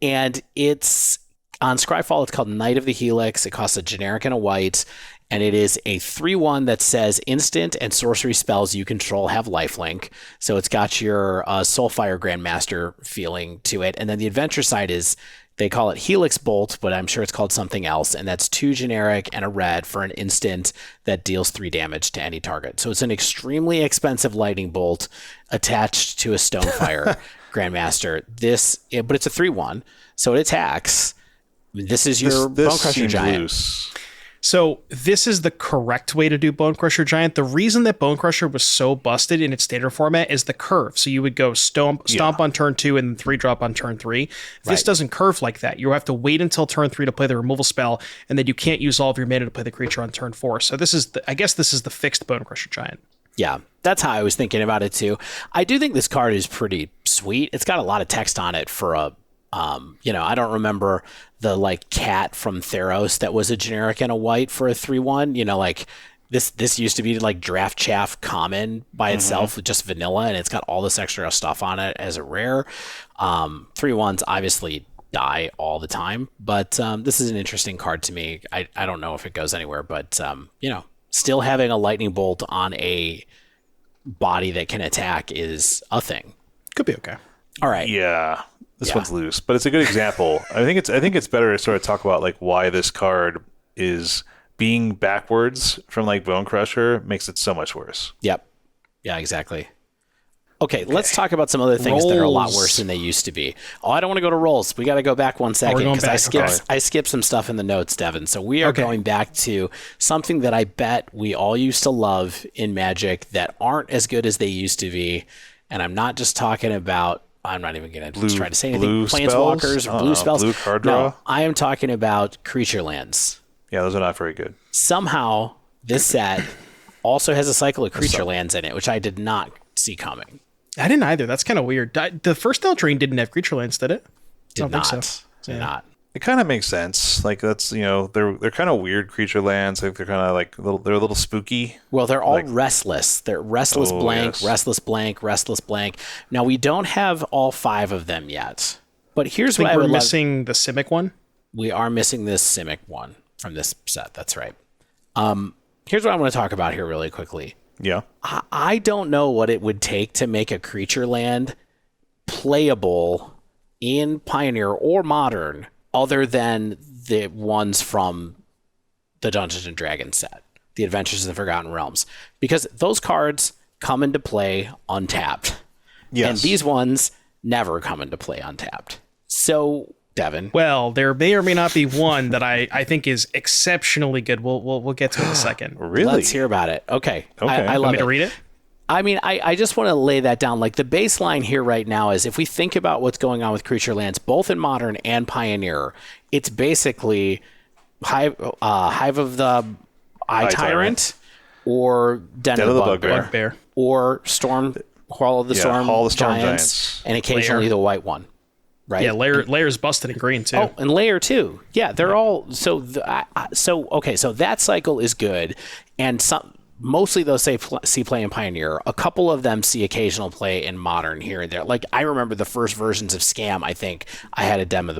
And it's on Scryfall, it's called Knight of the Helix. It costs a generic and a white, and it is a 3/1 that says instant and sorcery spells you control have lifelink. So it's got your Soulfire Grandmaster feeling to it. And then the adventure side is, they call it Helix Bolt, but I'm sure it's called something else. And that's 2 generic and a red for an instant that deals 3 damage to any target. So it's an extremely expensive lightning bolt attached to a Stonefire Grandmaster. But it's a 3/1, so it attacks. This is your Bone Crusher Giant. Loose. So this is the correct way to do Bone Crusher Giant. The reason that Bone Crusher was so busted in its standard format is the curve. So you would go stomp on turn 2 and then 3-drop on turn 3. This doesn't curve like that. You have to wait until turn 3 to play the removal spell, and then you can't use all of your mana to play the creature on turn 4. So this is I guess this is the fixed Bone Crusher Giant. Yeah, that's how I was thinking about it too. I do think this card is pretty sweet. It's got a lot of text on it for a I don't remember the like cat from Theros that was a generic and a white for a 3/1. You know, like this used to be like Draft Chaff common by itself with just vanilla, and it's got all this extra stuff on it as a rare. 3/1s obviously die all the time, but this is an interesting card to me. I don't know if it goes anywhere, but still having a lightning bolt on a body that can attack is a thing. Could be okay. All right. Yeah. This one's loose, but it's a good example. I think it's better to sort of talk about like why this card is being backwards from like Bone Crusher makes it so much worse. Yep. Yeah, exactly. Okay, let's talk about some other things that are a lot worse than they used to be. Oh, I don't want to go to rolls. We got to go back 1 second because I skipped some stuff in the notes, Devon. So we are going back to something that I bet we all used to love in Magic that aren't as good as they used to be. And I'm not just talking about, I'm not even going to try to say anything. Planeswalkers or blue spells. Blue card draw. No, I am talking about creature lands. Yeah, those are not very good. Somehow, this set also has a cycle of creature lands in it, which I did not see coming. I didn't either. That's kind of weird. The first Eldraine didn't have creature lands, did it? Did not. Think so. Did not. It kind of makes sense. Like that's they're kind of weird creature lands. Like they're kind of like they're a little spooky. Well, they're all restless. They're restless blank, restless blank, restless blank. Now we don't have all 5 of them yet. But here's what I would missing the Simic one. We are missing this Simic one from this set. That's right. Here's what I want to talk about here really quickly. Yeah. I don't know what it would take to make a creature land playable in Pioneer or Modern other than the ones from the Dungeons and Dragons set, the Adventures in the Forgotten Realms, because those cards come into play untapped. Yes. And these ones never come into play untapped. So, Devon. Well, there may or may not be one that I think is exceptionally good. We'll get to it in a second. Really? Let's hear about it. Okay. I love Want me to read it? I mean, I just want to lay that down. Like the baseline here right now is if we think about what's going on with creature lands, both in Modern and Pioneer, it's basically Hive of the Eye Tyrant or Den of the Bugbear or Hall of the Storm Giants, and occasionally the white one. Right. Yeah, Layer's busted in green too. Oh, and Layer too. Yeah, they're all so that cycle is good, and mostly those see play in Pioneer. A couple of them see occasional play in Modern here and there. Like I remember the first versions of Scam. I think I had a Den of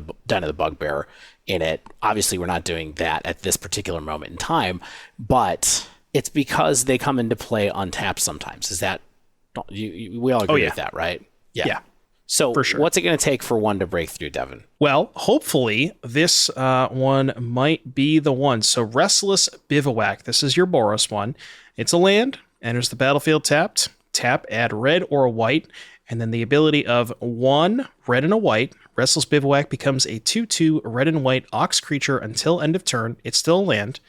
the Bugbear in it. Obviously, we're not doing that at this particular moment in time, but it's because they come into play untapped sometimes. Is that we all agree with that, right? Yeah. So what's it going to take for one to break through, Devon? Well, hopefully this one might be the one. So Restless Bivouac, this is your Boros one. It's a land, enters the battlefield tapped. Tap, add red or a white, and then the ability of 1 red and a white. Restless Bivouac becomes a 2/2 red and white Ox creature until end of turn. It's still a land.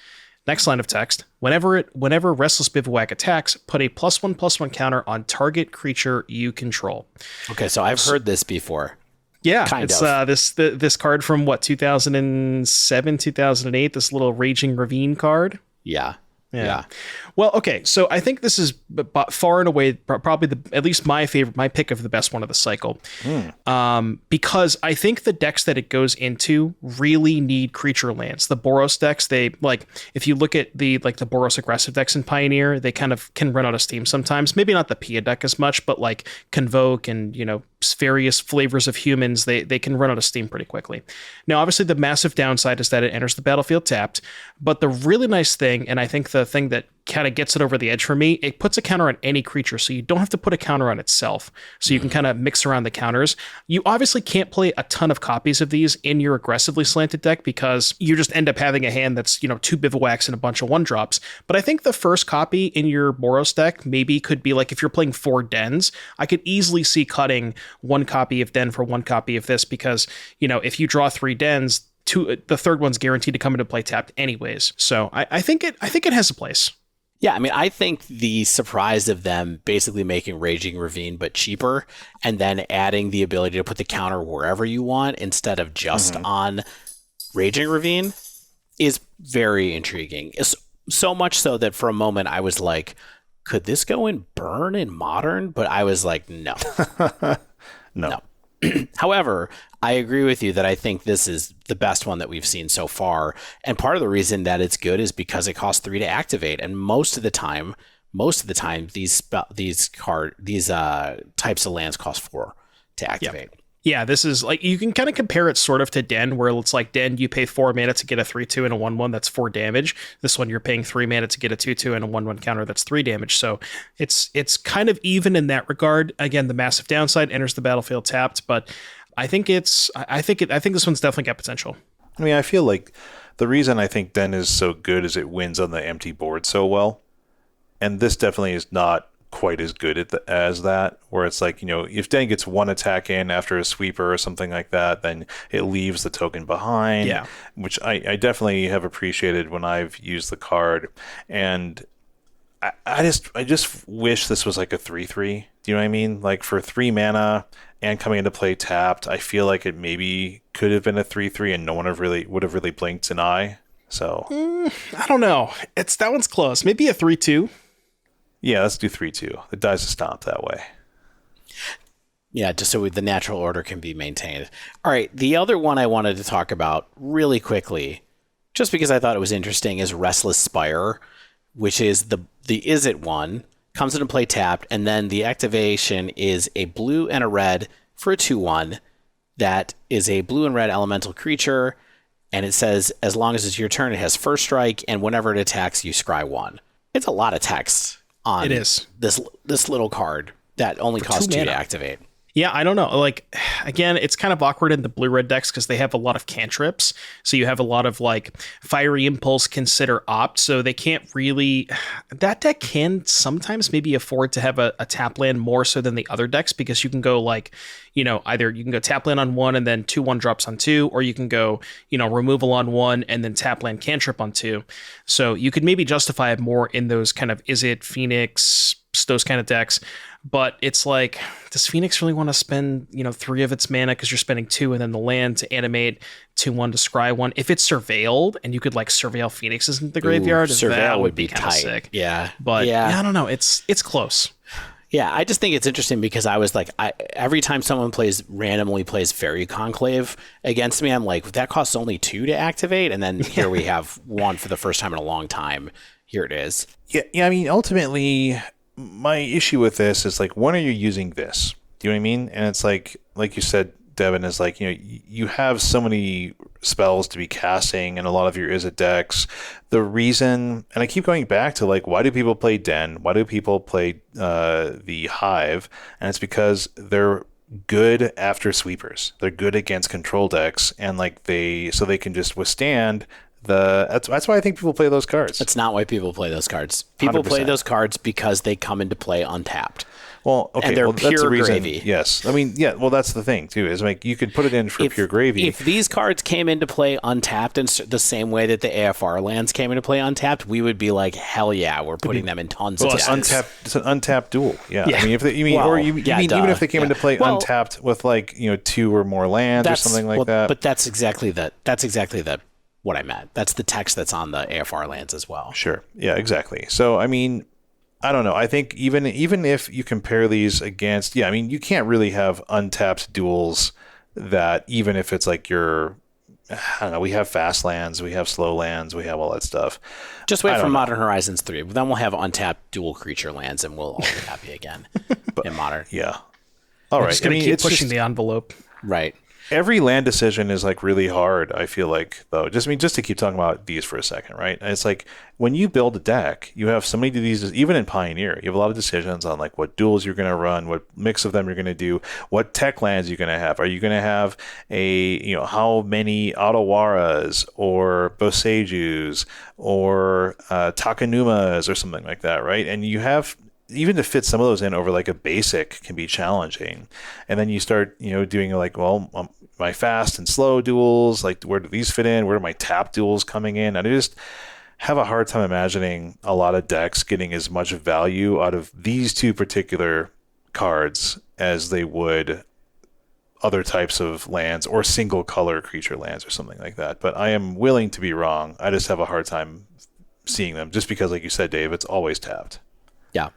Next line of text, whenever Restless Bivouac attacks, put a +1/+1 counter on target creature you control. Okay, so I've heard this before. Yeah, it's this card from 2007, 2008, this little Raging Ravine card. Yeah. Well, okay, so I think this is far and away probably at least my pick of the best one of the cycle. Because I think the decks that it goes into really need creature lands. The Boros decks, they like if you look at the Boros aggressive decks in Pioneer, they kind of can run out of steam sometimes. Maybe not the Pia deck as much, but like Convoke and various flavors of humans, they can run out of steam pretty quickly. Now, obviously, the massive downside is that it enters the battlefield tapped. But the really nice thing, and I think the thing that kind of gets it over the edge for me, it puts a counter on any creature, so you don't have to put a counter on itself. So you can kind of mix around the counters. You obviously can't play a ton of copies of these in your aggressively slanted deck because you just end up having a hand that's 2 Bivouacs and a bunch of 1-drops. But I think the first copy in your Boros deck maybe could be like if you're playing 4 Dens, I could easily see cutting 1 copy of Den for 1 copy of this because, if you draw 3 Dens, the third one's guaranteed to come into play tapped anyways. So I think it has a place. Yeah, I mean, I think the surprise of them basically making Raging Ravine but cheaper and then adding the ability to put the counter wherever you want instead of just on Raging Ravine is very intriguing. It's so much so that for a moment I was like, could this go in Burn in Modern? But I was like, no. No. However, I agree with you that I think this is the best one that we've seen so far. And part of the reason that it's good is because it costs 3 to activate. And most of the time, these types of lands cost 4 to activate. Yeah, this is like, you can kind of compare it sort of to Den, where it's like Den, you pay 4 mana to get a 3/2 and a 1/1, that's 4 damage. This one, you're paying 3 mana to get a 2/2 and a 1/1 counter, that's 3 damage. So it's kind of even in that regard. Again, the massive downside, enters the battlefield tapped, but I think this one's definitely got potential. I mean, I feel like the reason I think Den is so good is it wins on the empty board so well. And this definitely is not quite as good as that, where it's like, if Den gets one attack in after a sweeper or something like that, then it leaves the token behind, which I definitely have appreciated when I've used the card. And I just wish this was like a 3/3. Do you know what I mean? Like for 3 mana and coming into play tapped, I feel like it maybe could have been a 3/3 and no one would have really blinked an eye. So I don't know. That one's close. Maybe a 3/2. Yeah, let's do 3/2. It dies a stomp that way. Yeah, just so the natural order can be maintained. All right, the other one I wanted to talk about really quickly, just because I thought it was interesting, is Restless Spire, which is the Is It one. Comes into play tapped, and then the activation is a blue and a red for a 2/1. That is a blue and red elemental creature, and it says as long as it's your turn, it has first strike, and whenever it attacks, you scry 1. It's a lot of text on this little card that only costs 2 to activate. Yeah, I don't know. Like, again, it's kind of awkward in the blue-red decks because they have a lot of cantrips. So you have a lot of, like, Fiery Impulse, Consider, Opt. So they can't really... That deck can sometimes maybe afford to have a tap land more so than the other decks, because you can go, like, either you can go tap land on 1 and then 2/1 drops on 2, or you can go, removal on 1 and then tap land cantrip on 2. So you could maybe justify it more in those kind of Is It, Phoenix, those kind of decks. But it's like, does Phoenix really want to spend, 3 of its mana because you're spending 2 and then the land to animate 2/1 to scry 1? If it's surveilled and you could like surveil Phoenixes in the graveyard, that would be kind of sick. Yeah. But I don't know. It's close. Yeah, I just think it's interesting because I was like, every time someone randomly plays Fairy Conclave against me, I'm like, that costs only 2 to activate, and then here we have 1 for the first time in a long time. Here it is. Yeah. I mean, ultimately, my issue with this is like, when are you using this? Do you know what I mean? And it's like you said, Devon, is like, you have so many spells to be casting in a lot of your Izzet decks. The reason, and I keep going back to like, why do people play Den? Why do people play the Hive? And it's because they're good after sweepers. They're good against control decks, and like they can just withstand that's why I think people play those cards. That's not why people play those cards. People 100%. play those cards because they come into play untapped. Well, okay, and they're that's the pure reason. gravy. Yes, I mean, yeah. Well, that's the thing too. Is like you could put it in for pure gravy. If these cards came into play untapped in the same way that the AFR lands came into play untapped, we would be like, hell yeah, we're putting them in tons of decks. It's an untapped duel. Yeah. I mean, even if they came into play untapped with like 2 or more lands or something like that. But that's exactly what I meant. That's the text that's on the AFR lands as well. Sure. Yeah. Exactly. So I mean, I don't know. I think even if you compare these against, I mean, you can't really have untapped duels that, even if it's like I don't know, we have fast lands, we have slow lands, we have all that stuff. Just wait for Modern Horizons 3. Then we'll have untapped dual creature lands and we'll all be happy again in Modern. Yeah. All right. Just going to keep pushing the envelope. Right. Every land decision is like really hard, I feel like, though. Just to keep talking about these for a second, right? And it's like when you build a deck, you have so many of these, even in Pioneer, you have a lot of decisions on like what duels you're going to run, what mix of them you're going to do, what tech lands you're going to have. Are you going to have how many Ottawaras or Bosejus or Takanumas or something like that, right? And you have, even to fit some of those in over like a basic can be challenging. And then you start, doing like, my fast and slow duels, like where do these fit in? Where are my tap duels coming in? And I just have a hard time imagining a lot of decks getting as much value out of these 2 particular cards as they would other types of lands or single color creature lands or something like that. But I am willing to be wrong. I just have a hard time seeing them just because, like you said, Dave, it's always tapped. Yeah.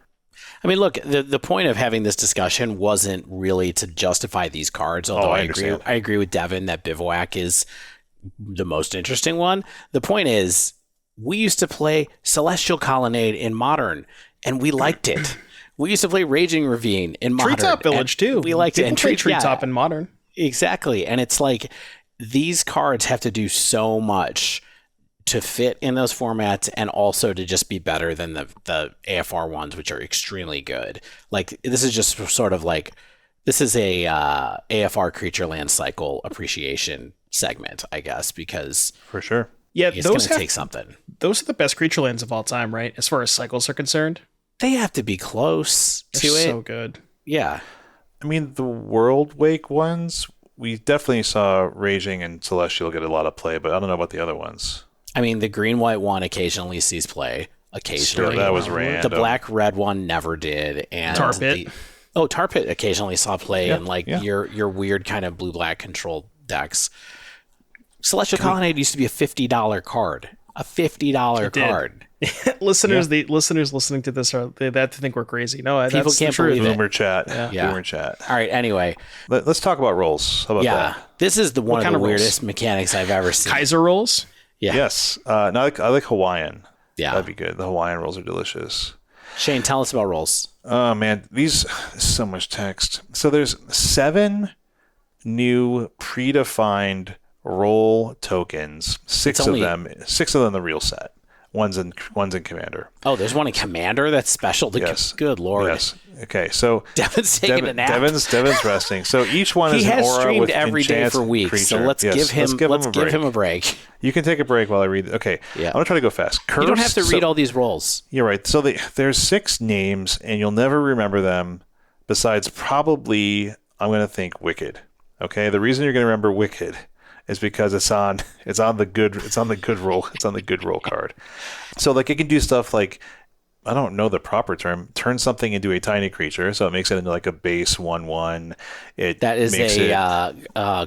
I mean, look, the point of having this discussion wasn't really to justify these cards, although I agree with Devon that Bivouac is the most interesting one. The point is, we used to play Celestial Colonnade in Modern, and we liked it. We used to play Raging Ravine in Modern. Treetop Village, too. We liked it. And Treetop in Modern. Exactly. And it's like these cards have to do so much to fit in those formats and also to just be better than the AFR ones, which are extremely good. Like this is just sort of like, this is a AFR creature land cycle appreciation segment, I guess, because For sure. Yeah, it's going to take something. Those are the best creature lands of all time, right? As far as cycles are concerned. They have to be close to They're it. so good. Yeah. I mean, the World Wake ones, we definitely saw Raging and Celestial get a lot of play, but I don't know about the other ones. I mean, the green-white one occasionally sees play. Occasionally. Sure, that was random. The black-red one never did. And Tar Pit. Tar Pit occasionally saw play in your weird kind of blue-black control decks. Celestial Colonnade used to be a $50 card. A $50 card. listeners listening to this they have to think we're crazy. No, People that's can't the truth. believe it. Boomer chat. Yeah. Boomer chat. All right, anyway. Let's talk about rolls. How about that? This is one of the rolls? weirdest mechanics I've ever seen. Kaiser rolls. Yeah. Yes. I like Hawaiian. Yeah. That'd be good. The Hawaiian rolls are delicious. Shane, tell us about rolls. Oh, man. So much text. So there's 7 new predefined roll tokens. 6 of them the real set. One's in Commander. Oh, there's one in Commander that's special to Yes. Good Lord. Yes. Okay, so Devon's taking a nap. Devon's resting. So each one is He an has aura streamed with every day enchant for weeks, creature. so let's Yes, give him a break. You can take a break while I read. Okay, Yeah. I'm gonna try to go fast. You don't have to read all these rolls. You're right. So there's 6 names, and you'll never remember them. Besides, probably I'm gonna think Wicked. Okay, the reason you're gonna remember Wicked is because it's on the good roll card. So like it can do stuff like, I don't know the proper term, turn something into a tiny creature, so it makes it into like a base 1/1. That is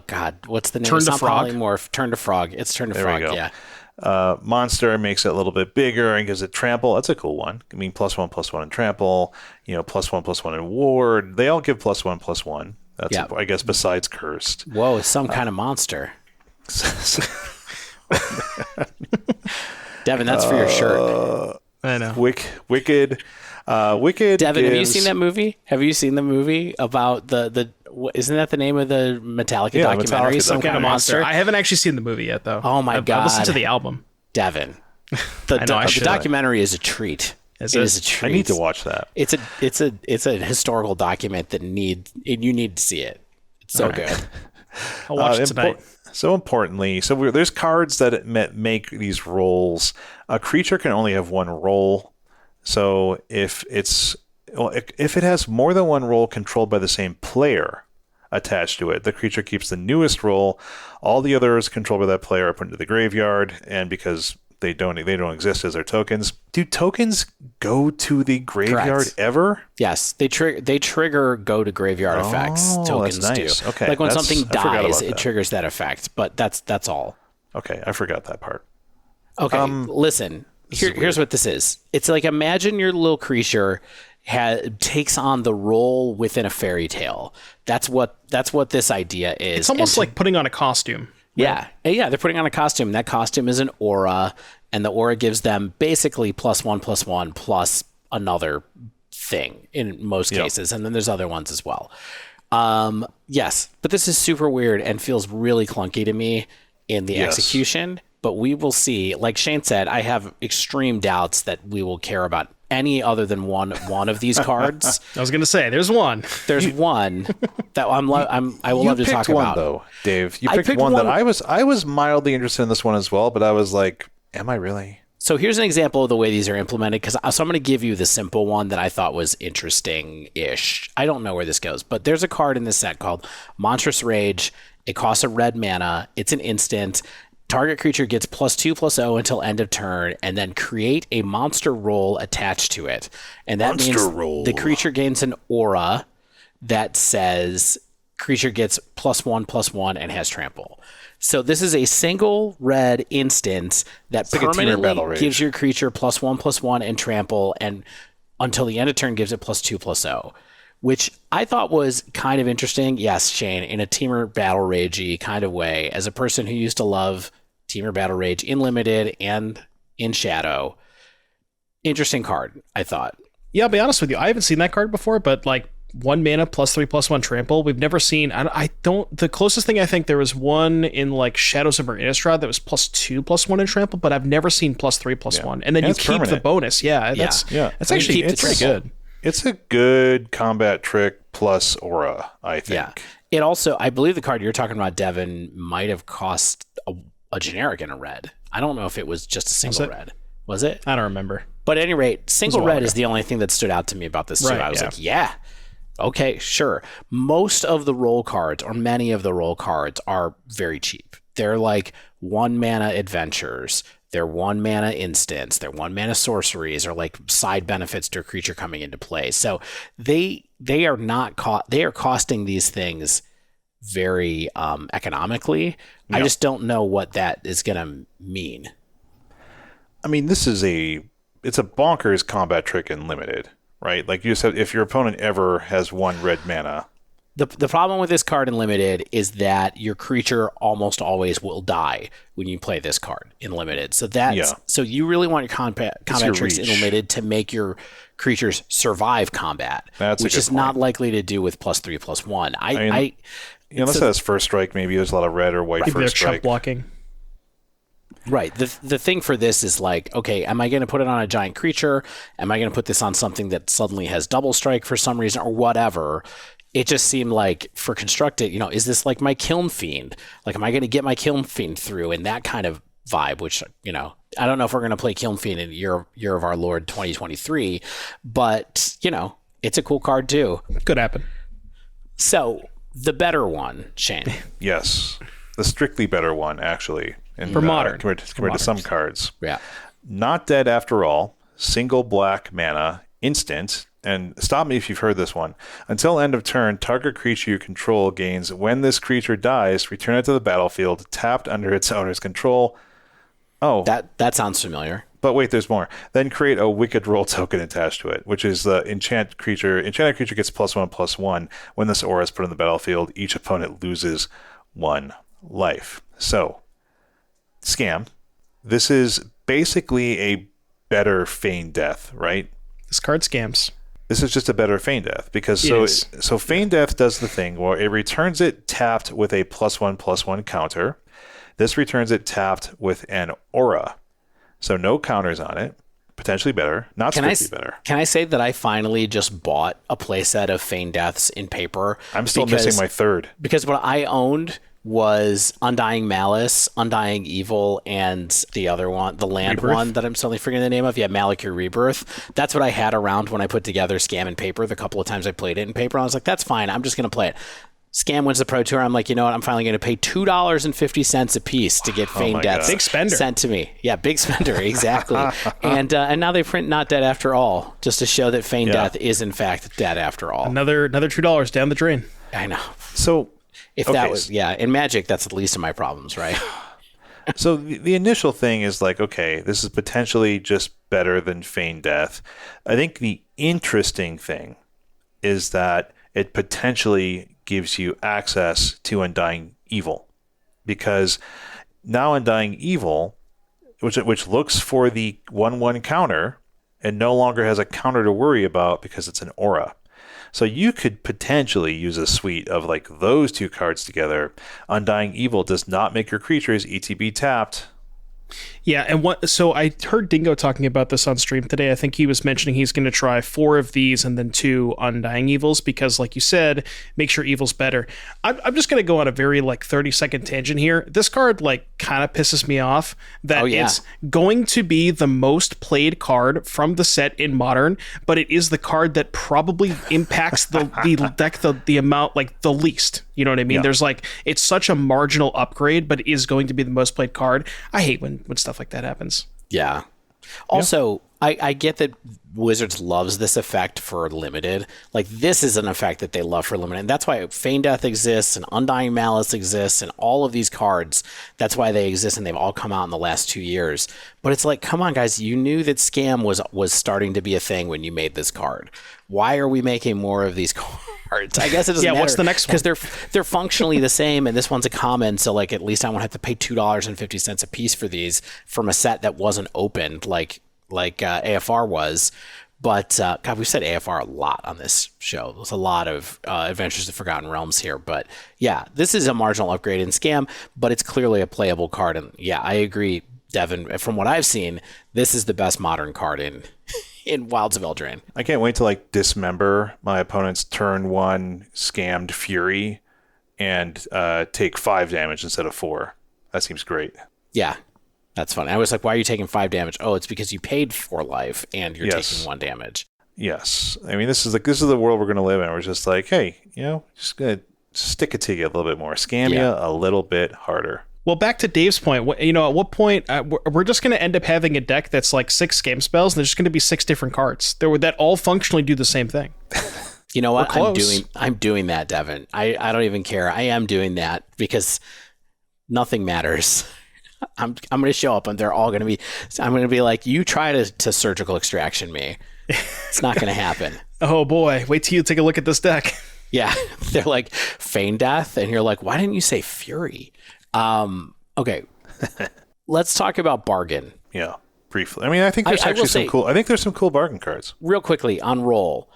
God, what's the name? Turn to Frog? Polymorph. Turn to Frog. It's Turn to There Frog. we go. Yeah. Monster makes it a little bit bigger and gives it trample. That's a cool one. I mean, +1/+1 in trample, +1/+1 in ward. They all give +1/+1. That's I guess besides cursed. Whoa, it's some kind of monster. Devon, that's for your shirt. I know. Wicked. Devon, have you seen that movie? Have you seen the movie about isn't that the name of the Metallica documentary? Metallica Some kind of monster. I haven't actually seen the movie yet, though. Oh my God. I listened to the album. Devon, I the should. documentary is a treat. It is a treat. I need to watch that. It's a historical document that you need to see it. It's so good. I'll watch it tonight. So importantly, there's cards that make these rolls. A creature can only have one roll. So if it has more than one roll controlled by the same player attached to it, the creature keeps the newest roll. All the others controlled by that player are put into the graveyard, and because they don't exist as their tokens. Do tokens go to the graveyard Correct. ever? Yes, they trigger go to graveyard effects. Tokens that's nice. do. Okay, like when something I forgot dies, about it that. triggers that effect. But that's all. Okay, I forgot that part. Okay, listen. Here's what this is. It's like, imagine your little creature takes on the role within a fairy tale. That's what this idea is. It's almost like putting on a costume. Yeah, they're putting on a costume. That costume is an aura, and the aura gives them basically +1/+1 plus another thing in most cases, and then there's other ones as well. Yes, but this is super weird and feels really clunky to me in the execution. But we will see. Like Shane said, I have extreme doubts that we will care about any other than one of these cards. I was going to say, there's one. There's one that I will love to talk one, about. Though, Dave. You picked one that I was mildly interested in this one as well, but I was like, am I really? So here's an example of the way these are implemented. So I'm going to give you the simple one that I thought was interesting-ish. I don't know where this goes, but there's a card in this set called Monstrous Rage. It costs a red mana. It's an instant. Target creature gets +2/+0 until end of turn, and then create a monster roll attached to it. And that means the creature gains an aura that says creature gets +1/+1 and has trample. So this is a single red instant that permanently gives your creature +1/+1 and trample, and until the end of turn gives it +2/+0. Which I thought was kind of interesting. Yes, Shane, in a Temur Battle Rage-y kind of way, as a person who used to love Temur Battle Rage in Limited and in Shadow. Interesting card, I thought. Yeah, I'll be honest with you. I haven't seen that card before, but like 1 mana +3/+1 trample. We've never seen. The closest thing I think there was one in like Shadows of Innistrad that was +2/+1 in trample, but I've never seen +3/+1. And then you keep the bonus. Yeah, that's actually it's pretty good. It's a good combat trick plus aura, I think. Yeah. It also, I believe the card you're talking about, Devon, might have cost a generic in a red. I don't know if it was just a single red. Was it? I don't remember. But at any rate, single red is the only thing that stood out to me about this too. I was like, yeah, okay, sure. Most of the role cards, or many of the role cards, are very cheap. They're like 1 mana adventures. They're 1 mana instants. They're 1 mana sorceries, or like side benefits to a creature coming into play. So they are not they are costing these things very economically. Yeah. I just don't know what that is going to mean. I mean, it's a bonkers combat trick in limited, right? Like you said, if your opponent ever has 1 red mana. The problem with this card in limited is that your creature almost always will die when you play this card in limited. So so you really want your combat tricks in limited to make your creatures survive combat, which is not likely to do with +3/+1. Unless it has first strike, maybe there's a lot of red or white first strike blocking. Right. The thing for this is like, okay, am I going to put it on a giant creature? Am I going to put this on something that suddenly has double strike for some reason or whatever? It just seemed like for constructed, is this like my Kiln Fiend? Like, am I going to get my Kiln Fiend through in that kind of vibe, which, I don't know if we're going to play Kiln Fiend in Year of Our Lord 2023, but, it's a cool card too. Could happen. So the better one, Shane. Yes. The strictly better one, actually. For modern. Compared to some cards. Yeah. Not Dead After All. Single black mana. Instant. And stop me if you've heard this one. Until end of turn, target creature you control gains. When this creature dies, return it to the battlefield, tapped under its owner's control. Oh. That sounds familiar. But wait, there's more. Then create a Wicked Roll token attached to it, which is the enchanted creature. Enchanted creature gets +1/+1. When this aura is put on the battlefield, each opponent loses 1 life. So, scam. This is basically a better Feign Death, right? This card scams. This is just a better Feign Death because so Feign Death does the thing where it returns it tapped with a +1/+1 counter. This returns it tapped with an aura. So no counters on it. Potentially better. Not strictly better. Can I say that I finally just bought a playset of Feign Deaths in paper? I'm still missing my third. Because what I owned was Undying Malice, Undying Evil, and the other one, the land Rebirth? one that I'm suddenly forgetting the name of. Yeah, Malakir Rebirth. That's what I had around when I put together Scam in paper. The couple of times I played it in paper, I was like, that's fine. I'm just going to play it. Scam wins the Pro Tour. I'm like, you know what? I'm finally going to pay $2.50 a piece to get Feign Deaths big spender sent to me. Yeah, big spender, exactly. and now they print Not Dead After All, just to show that Feign Death is in fact dead after all. Another $2 down the drain. I know. So if that was in Magic, that's the least of my problems, right? So the initial thing is like, okay, this is potentially just better than Feign Death. I think the interesting thing is that it potentially gives you access to Undying Evil, because now Undying Evil, which looks for the 1/1 counter and no longer has a counter to worry about because it's an aura. So you could potentially use a suite of like those two cards together. Undying Evil does not make your creatures ETB tapped. Yeah, and so I heard Dingo talking about this on stream today. I think he was mentioning he's going to try 4 of these and then 2 Undying Evils because, like you said, make sure Evil's better. I'm just going to go on a very 30-second tangent here. This card kind of pisses me off that it's going to be the most played card from the set in Modern, but it is the card that probably impacts the deck the amount the least. You know what I mean? Yeah. There's it's such a marginal upgrade, but it is going to be the most played card. I hate when stuff like that happens. Yeah. Also, I get that Wizards loves this effect for limited. This is an effect that they love for limited. And that's why Feign Death exists and Undying Malice exists and all of these cards. That's why they exist and they've all come out in the last 2 years. But it's come on, guys. You knew that Scam was starting to be a thing when you made this card. Why are we making more of these cards? I guess it doesn't matter. What's the next one? Because they're functionally the same, and this one's a common, so at least I won't have to pay $2.50 a piece for these from a set that wasn't opened like AFR was. But God, we've said AFR a lot on this show. There's a lot of Adventures of Forgotten Realms here. But yeah, this is a marginal upgrade in Scam, but it's clearly a playable card. And yeah, I agree, Devon. From what I've seen, this is the best modern card in Wilds of Eldraine. I can't wait to like dismember my opponent's turn 1 scammed Fury and take 5 damage instead of 4. That seems great. Yeah, that's funny. I was like, why are you taking 5 damage? Oh, it's because you paid 4 life and you're taking 1 damage. Yes. I mean, this is the world we're going to live in. We're just like, hey, just going to stick it to you a little bit more. Scam you a little bit harder. Well, back to Dave's point, at what point we're just going to end up having a deck that's like 6 scam spells, and there's just going to be 6 different cards that all functionally do the same thing. You know what? I'm doing that, Devon. I don't even care. I am doing that because nothing matters. I'm going to show up, and they're all going to be. I'm going to be like, you try to surgical extraction me. It's not going to happen. Oh boy! Wait till you take a look at this deck. Yeah, they're like feign death, and you're like, why didn't you say Fury? Okay, let's talk about bargain. Yeah, briefly. I mean, I think there's actually some cool. I think there's some cool bargain cards. Real quickly on roll.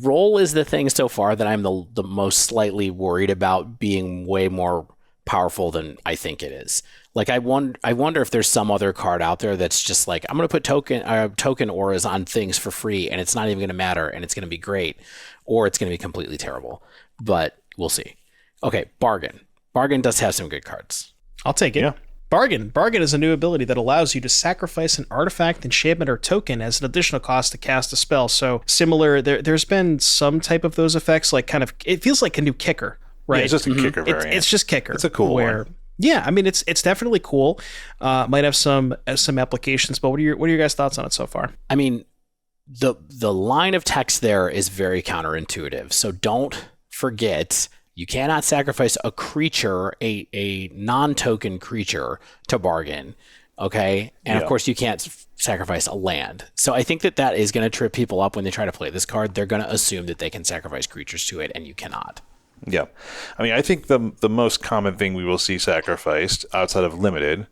Roll is the thing so far that I'm the most slightly worried about being way more powerful than I think it is. Like I wonder if there's some other card out there that's just like, I'm going to put token auras on things for free, and it's not even going to matter, and it's going to be great, or it's going to be completely terrible. But we'll see. Okay, bargain. Bargain does have some good cards. I'll take it. Yeah. Bargain is a new ability that allows you to sacrifice an artifact, enchantment, or token as an additional cost to cast a spell. So similar, there's been some type of those effects, like kind of, it feels like a new kicker, right? Yeah, it's just a kicker variant. It's just kicker. It's a cool one. Yeah, I mean, it's definitely cool. Might have some applications, but what are your guys' thoughts on it so far? I mean, the line of text there is very counterintuitive. So don't forget, you cannot sacrifice a creature, a non-token creature, to bargain. Okay, and of course you can't sacrifice a land. So I think that is going to trip people up when they try to play this card. They're going to assume that they can sacrifice creatures to it, and you cannot. Yeah. I mean, I think the most common thing we will see sacrificed outside of limited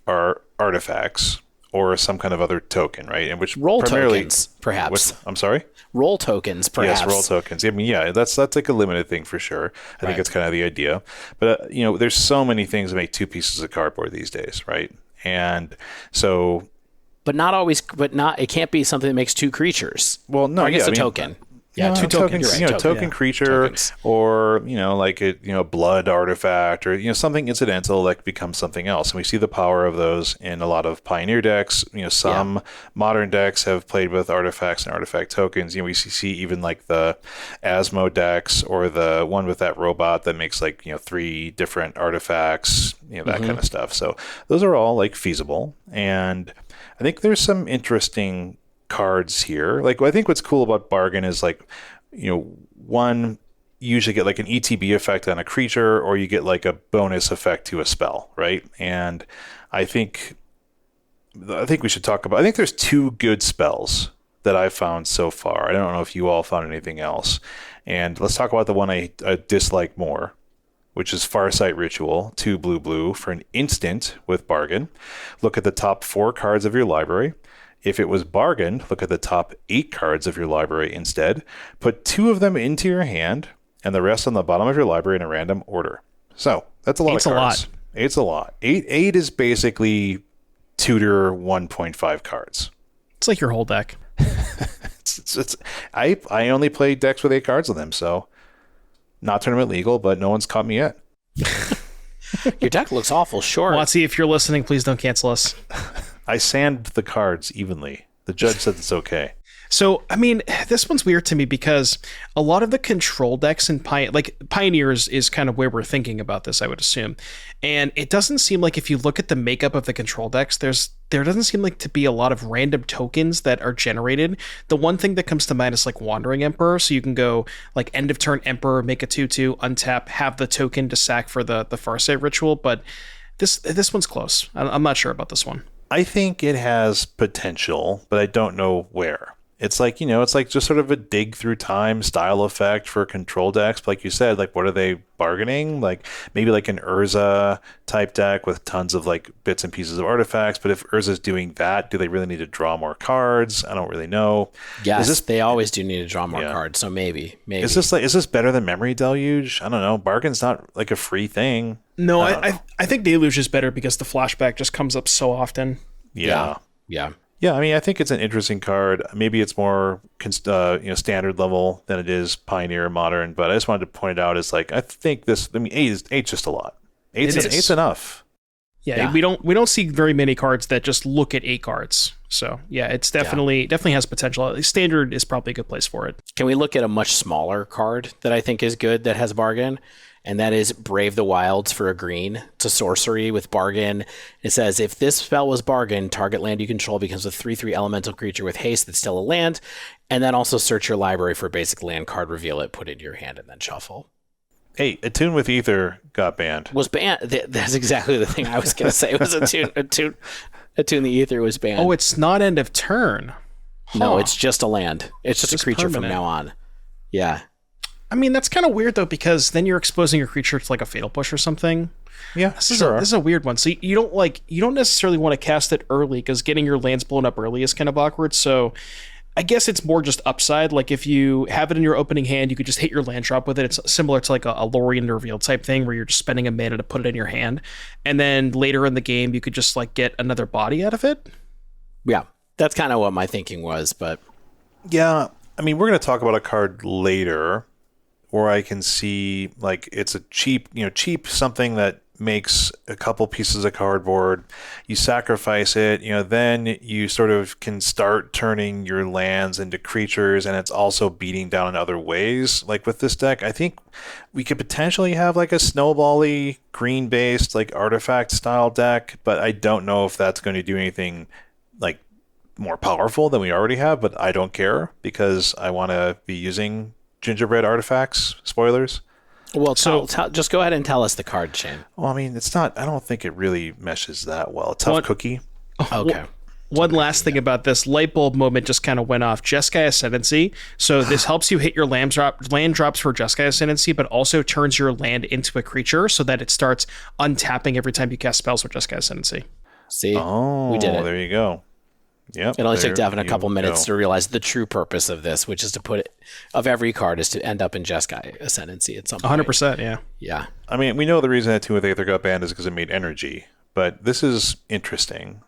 are artifacts or some kind of other token, right? And which roll tokens, perhaps. I'm sorry? Roll tokens, perhaps. Yes, roll tokens. I mean, yeah, that's like a limited thing for sure. I think it's kind of the idea. But, there's so many things that make 2 pieces of cardboard these days, right? And so... But not always, it can't be something that makes 2 creatures. Well, no, I guess a token. Yeah, 2 tokens. Right, token creature, tokens. or like a blood artifact, or something incidental that becomes something else. And we see the power of those in a lot of Pioneer decks. Some modern decks have played with artifacts and artifact tokens. We see even like the Asmo decks, or the one with that robot that makes 3 different artifacts. That kind of stuff. So those are all like feasible, and I think there's some interesting cards here. I think what's cool about bargain is one, you usually get like an ETB effect on a creature, or you get like a bonus effect to a spell, right? And I think we should talk about, I think there's 2 good spells that I've found so far. I don't know if you all found anything else. And let's talk about the one I dislike more, which is Farsight Ritual, 2 blue for an instant with bargain. Look at the top 4 cards of your library. If it was bargained, look at the top 8 cards of your library instead. Put 2 of them into your hand, and the rest on the bottom of your library in a random order. So that's a lot of cards. It's a lot. 8 is basically tutor 1.5 cards. It's like your whole deck. I only play decks with 8 cards in them, so not tournament legal, but no one's caught me yet. Your deck looks awful short. Watsy, if you're listening, please don't cancel us. I sand the cards evenly. The judge said it's okay. So, I mean, this one's weird to me because a lot of the control decks in Pioneers is kind of where we're thinking about this, I would assume. And it doesn't seem like, if you look at the makeup of the control decks, there doesn't seem like to be a lot of random tokens that are generated. The one thing that comes to mind is like Wandering Emperor. So you can go like end of turn Emperor, make a 2/2, untap, have the token to sack for the Farsight Ritual. But this one's close. I'm not sure about this one. I think it has potential, but I don't know where. It's like, it's like just sort of a dig through time style effect for control decks. But like you said, like, what are they bargaining? Like maybe like an Urza type deck with tons of like bits and pieces of artifacts. But if Urza's doing that, do they really need to draw more cards? I don't really know. Yes, they always do need to draw more cards. So maybe. Is this better than Memory Deluge? I don't know. Bargain's not like a free thing. No, I think Deluge is better because the flashback just comes up so often. Yeah. Yeah, I mean, I think it's an interesting card. Maybe it's more standard level than it is Pioneer or Modern, but I just wanted to point it out as like, I think this, I mean, eight's just a lot. Eight's enough. Yeah, we don't see very many cards that just look at 8 cards. So yeah, it's definitely has potential. Standard is probably a good place for it. Can we look at a much smaller card that I think is good that has bargain? And that is Brave the Wilds for a green. It's a sorcery with bargain. It says, if this spell was bargain, target land you control becomes a 3/3 elemental creature with haste that's still a land. And then also search your library for a basic land card, reveal it, put it in your hand, and then shuffle. Hey, Attune with Ether got banned. Was banned? That's exactly the thing I was going to say. It was Attune the Ether was banned. Oh, it's not end of turn. No, it's just a land. It's just a creature permanent from now on. Yeah. I mean, that's kind of weird, though, because then you're exposing your creature to like a Fatal Push or something. Yeah, this is a weird one. So you don't necessarily want to cast it early because getting your lands blown up early is kind of awkward. So I guess it's more just upside. Like if you have it in your opening hand, you could just hit your land drop with it. It's similar to like a Lorien Reveal type thing where you're just spending a mana to put it in your hand. And then later in the game, you could just like get another body out of it. Yeah, that's kind of what my thinking was. But yeah, I mean, we're going to talk about a card later where I can see like it's a cheap something that makes a couple pieces of cardboard. You sacrifice it, then you sort of can start turning your lands into creatures, and it's also beating down in other ways. Like with this deck, I think we could potentially have like a snowball-y green-based like artifact style deck, but I don't know if that's going to do anything like more powerful than we already have, but I don't care because I want to be using gingerbread artifacts. Spoilers. Well, just go ahead and tell us the card, Shane. Well, I mean, it's not. I don't think it really meshes that well. Tough cookie. Okay. One last thing about this light bulb moment just kind of went off. Jeskai Ascendancy. So this helps you hit your land drops for Jeskai Ascendancy, but also turns your land into a creature so that it starts untapping every time you cast spells with Jeskai Ascendancy. See, we did it. There you go. Yep, it only took Devon a couple minutes to realize the true purpose of this, which is to put it of every card is to end up in Jeskai Ascendancy at some point. 100%, yeah. Yeah. I mean, we know the reason that Attune with Aether got banned is because it made energy, but this is interesting.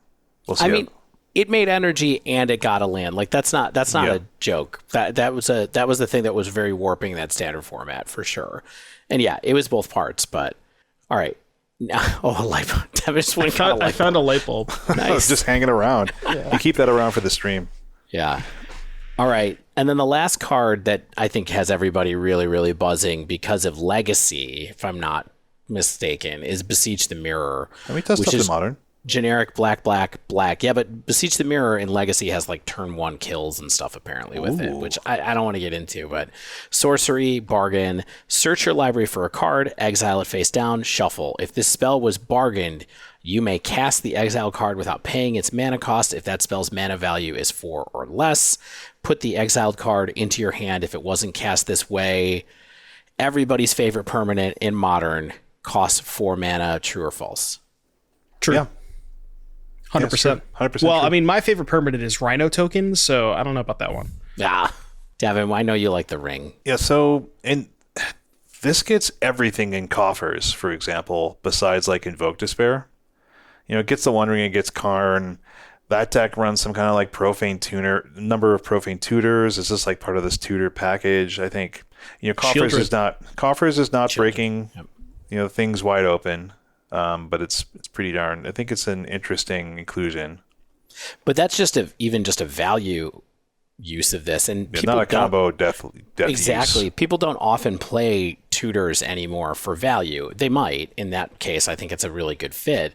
We'll see. I mean, it made energy and it got a land. Like that's not a joke. That was the thing that was very warping that standard format for sure. And yeah, it was both parts, but all right. A light bulb. I found a light bulb. Nice. I was just hanging around. You keep that around for the stream. Yeah. All right. And then the last card that I think has everybody really, really buzzing because of legacy, if I'm not mistaken, is Beseech the Mirror. And we test stuff in Modern. Generic black. Yeah, but Beseech the Mirror in Legacy has like turn 1 kills and stuff apparently with it, which I don't want to get into. But sorcery, bargain, search your library for a card, exile it face down, shuffle. If this spell was bargained, you may cast the exile card without paying its mana cost if that spell's mana value is 4 or less. Put the exiled card into your hand if it wasn't cast this way. Everybody's favorite permanent in Modern costs 4 mana, true or false? True. Yeah. 100%. 100%. Well, true. I mean, my favorite permanent is Rhino tokens, so I don't know about that one. Yeah. Devon, I know you like the ring. Yeah, so this gets everything in coffers, for example, besides like Invoke Despair. It gets the One Ring, it gets Karn. That deck runs some kind of like Profane Tutor, number of Profane Tutors. Is this like part of this tutor package? I think, coffers is not breaking, things wide open. But it's pretty darn. I think it's an interesting inclusion. But that's just even a value use of this, and people not a combo death exactly. Use. People don't often play tutors anymore for value. They might. In that case, I think it's a really good fit.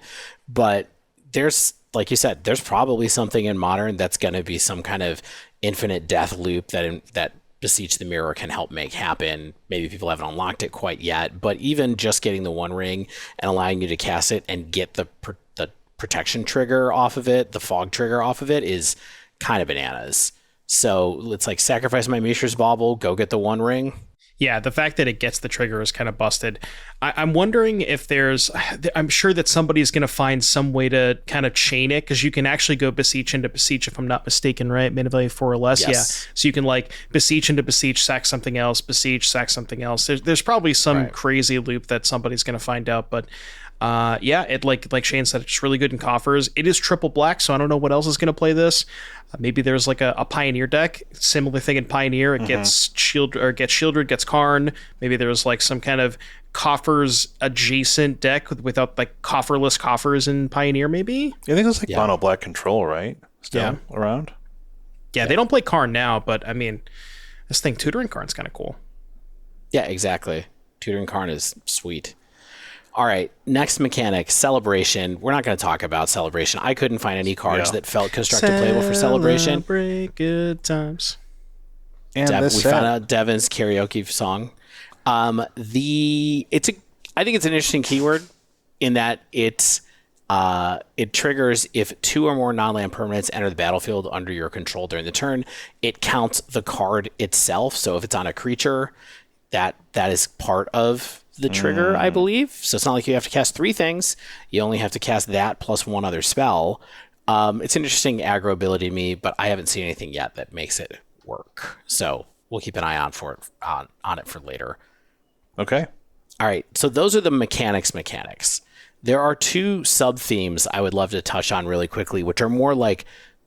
But there's, like you said, there's probably something in Modern that's going to be some kind of infinite death loop that Beseech the Mirror can help make happen. Maybe people haven't unlocked it quite yet, but even just getting the One Ring and allowing you to cast it and get the protection trigger off of it, the fog trigger off of it, is kind of bananas. So it's like sacrifice my Mishra's Bauble, go get the One Ring. Yeah, the fact that it gets the trigger is kind of busted. I'm wondering if I'm sure that somebody's going to find some way to kind of chain it, because you can actually go Beseech into Beseech, if I'm not mistaken, right? Mana value 4 or less. Yes. Yeah. So you can like Beseech into Beseech, sack something else, Beseech, sack something else. There's probably some crazy loop that somebody's going to find out, but it like Shane said, it's really good in coffers. It is triple black, so I don't know what else is going to play this. Maybe there's like a Pioneer deck, similar thing in Pioneer. It gets Shieldred, gets Karn. Maybe there's like some kind of coffers adjacent deck without like cofferless coffers in Pioneer. Maybe. I think it's like mono black control, right? Still around. Yeah, they don't play Karn now, but I mean, this thing tutoring Karn's kind of cool. Yeah, exactly. Tutoring Karn is sweet. All right, next mechanic, Celebration. We're not going to talk about Celebration. I couldn't find any cards that felt constructed playable for Celebration. Celebrate good times. And we found out Devon's karaoke song. I think it's an interesting keyword in that it triggers if 2 or more non-land permanents enter the battlefield under your control during the turn. It counts the card itself. So if it's on a creature, that is part of the trigger, I believe. So it's not like you have to cast 3 things. You only have to cast that plus 1 other spell. It's an interesting aggro ability to me, but I haven't seen anything yet that makes it work. So we'll keep an eye on it for later. Okay. All right. So those are the mechanics. There are 2 sub themes I would love to touch on really quickly, which are more like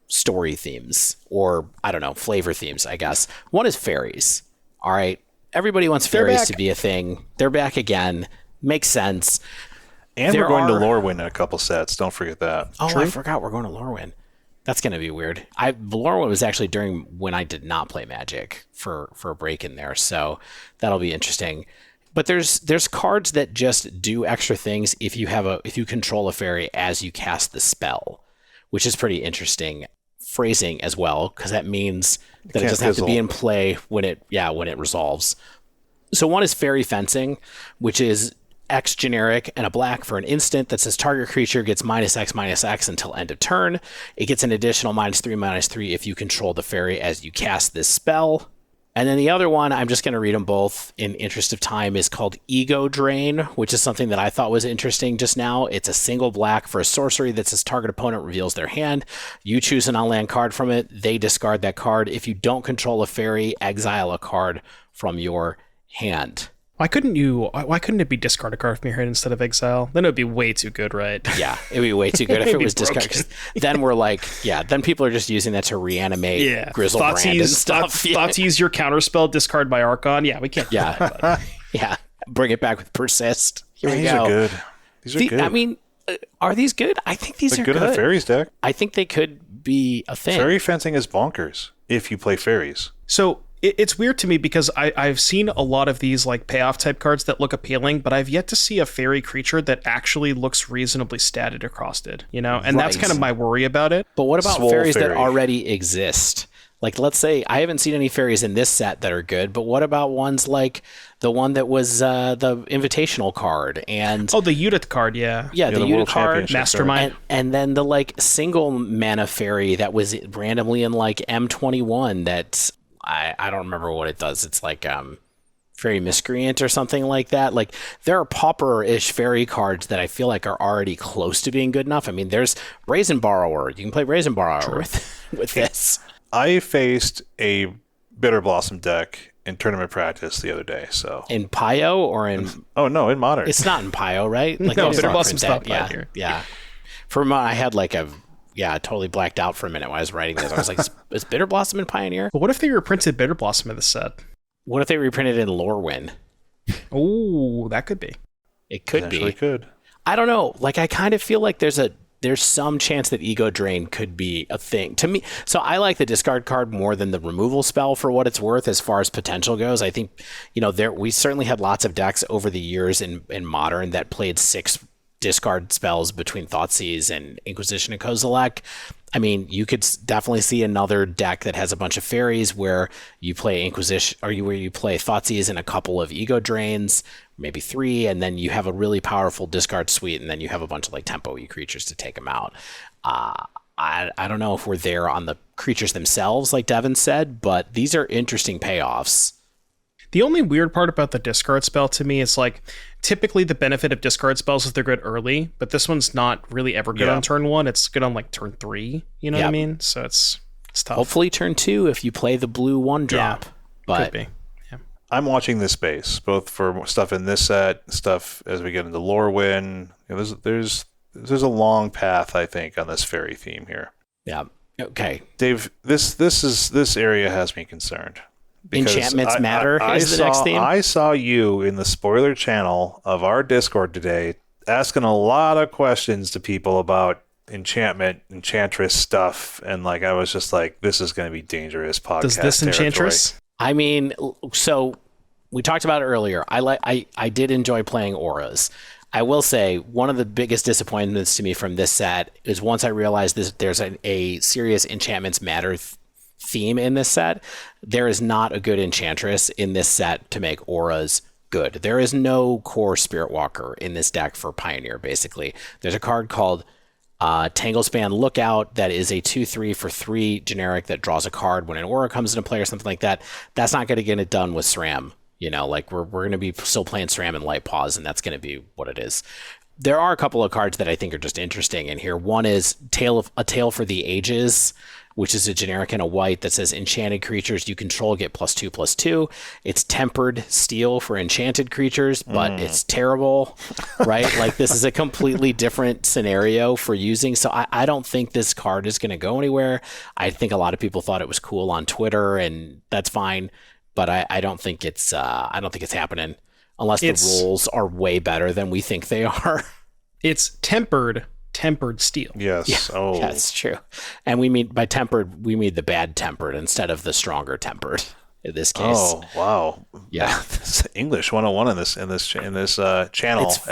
story themes, or I don't know, flavor themes, I guess. One is fairies. All right. Everybody wants fairies to be a thing. They're back again. Makes sense. And we're going to Lorwyn in a couple sets. Don't forget that. Oh, I forgot we're going to Lorwyn. That's going to be weird. Lorwyn was actually during when I did not play Magic for a break in there, so that'll be interesting. But there's cards that just do extra things if you control a fairy as you cast the spell, which is pretty interesting phrasing as well, because that means that it doesn't have to be in play when it resolves. So one is Fairy Fencing, which is X generic and a black for an instant that says target creature gets -X/-X until end of turn. It gets an additional -3/-3 if you control the fairy as you cast this spell. And then the other one, I'm just going to read them both in interest of time, is called Ego Drain, which is something that I thought was interesting just now. It's a single black for a sorcery that says target opponent reveals their hand. You choose an on-land card from it. They discard that card. If you don't control a fairy, exile a card from your hand. Why couldn't it be discard a card from your hand instead of exile? Then it would be way too good, right? Yeah, it would be way too good if it was discard. Then we're like, then people are just using that to reanimate Grizzlebrand and stuff. Thought to use your counterspell, discard by Archon. Yeah, we can't. Yeah, yeah. Bring it back with Persist. Here we go. These are good. These are good. I mean, are these good? I think these are good. Good in the fairies deck. I think they could be a thing. Fairy Fencing is bonkers if you play fairies. So it's weird to me because I've seen a lot of these like payoff type cards that look appealing, but I've yet to see a fairy creature that actually looks reasonably statted across it, and that's kind of my worry about it. But what about fairies that already exist? Like, let's say I haven't seen any fairies in this set that are good, but what about ones like the one that was the invitational card and the Udit card, the Udit card, Mastermind, and then the like single mana fairy that was randomly in like M21 that I don't remember what it does. It's like Fairy Miscreant or something like that. Like, there are pauper-ish fairy cards that I feel like are already close to being good enough. I mean, there's Brazen Borrower. You can play Brazen Borrower with this. I faced a Bitter Blossom deck in tournament practice the other day. So in Pio or in? Oh no, in Modern. It's not in Pio, right? Like, no, Bitter Blossom's not here. Yeah. For I had like I totally blacked out for a minute when I was writing this. I was like, is Bitter Blossom in Pioneer? But what if they reprinted Bitter Blossom in the set? What if they reprinted it in Lorwyn? Oh, that could be. It could be. Could. I don't know. Like, I kind of feel like there's some chance that Ego Drain could be a thing to me. So I like the discard card more than the removal spell for what it's worth as far as potential goes. I think, we certainly had lots of decks over the years in Modern that played 6 discard spells between Thoughtseize and Inquisition and Kozilek. I mean, you could definitely see another deck that has a bunch of fairies where you play Inquisition, or where you play Thoughtseize and a couple of Ego Drains, maybe 3, and then you have a really powerful discard suite, and then you have a bunch of like tempo-y creatures to take them out. I don't know if we're there on the creatures themselves, like Devon said, but these are interesting payoffs. The only weird part about the discard spell to me is like typically the benefit of discard spells is they're good early, but this one's not really ever good on turn 1. It's good on like turn 3. You know what I mean? So it's tough. Hopefully turn 2 if you play the blue 1-drop. Yeah, but could be. Yeah. I'm watching this space, both for stuff in this set, stuff as we get into Lorwyn. You know, there's a long path, I think, on this fairy theme here. Yeah. Okay. Dave, this area has me concerned. Enchantments matter is the next theme. I saw you in the spoiler channel of our Discord today asking a lot of questions to people about enchantress stuff, and like I was just like, this is going to be dangerous podcast. Does this enchantress? I mean, so we talked about it earlier. I did enjoy playing auras. I will say one of the biggest disappointments to me from this set is once I realized there's a serious enchantments matter theme in this set. There is not a good enchantress in this set to make auras good. There is no core Spirit Walker in this deck for Pioneer, basically. There's a card called Tanglespan Lookout that is a 2/3 for 3 generic that draws a card when an aura comes into play or something like that. That's not going to get it done with SRAM. You know, like we're going to be still playing SRAM and Light Paws, and that's going to be what it is. There are a couple of cards that I think are just interesting in here. One is A Tale for the Ages, which is a generic and a white that says enchanted creatures you control get +2/+2. It's tempered steel for enchanted creatures, but it's terrible, right? Like this is a completely different scenario for using. So I don't think this card is going to go anywhere. I think a lot of people thought it was cool on Twitter, and that's fine. But I don't think it's happening unless the rules are way better than we think they are. It's tempered steel. Yes. Yeah, oh, that's true. And we mean by tempered, we mean the bad tempered instead of the stronger tempered in this case. Oh, wow. Yeah. It's English 101 in this channel, as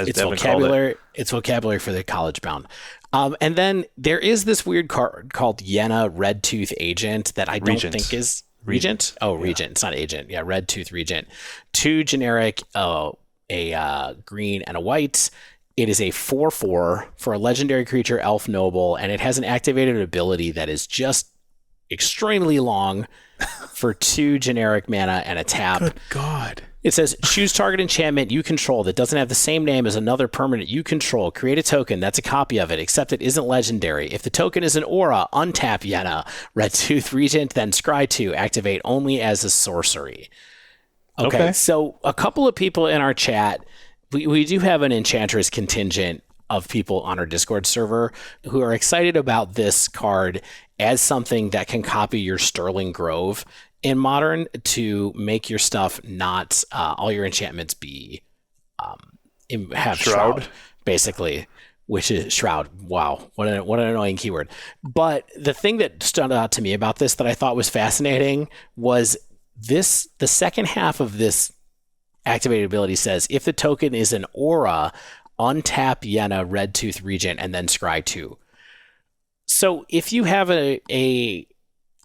it's Devon vocabulary. called it. It's vocabulary for the college bound. And then there is this weird card called Yenna Redtooth Agent that I don't think is Regent? Oh, Regent. It's not Agent. Yeah, Redtooth Regent. 2 generic, a green and a white. It is a 4/4 for a legendary creature, Elf Noble, and it has an activated ability that is just extremely long for 2 generic mana and a tap. Good God. It says, choose target enchantment you control that doesn't have the same name as another permanent you control. Create a token that's a copy of it, except it isn't legendary. If the token is an aura, untap Yenna, Redtooth Regent, then scry 2, activate only as a sorcery. Okay, so a couple of people in our chat, we do have an Enchantress contingent of people on our Discord server who are excited about this card as something that can copy your Sterling Grove in Modern to make your stuff not all your enchantments be have Shroud, basically, which is Shroud. Wow, what an annoying keyword. But the thing that stood out to me about this that I thought was fascinating was the second half of this activated ability says, if the token is an aura, untap Yenna, Redtooth Regent, and then scry 2. So if you have a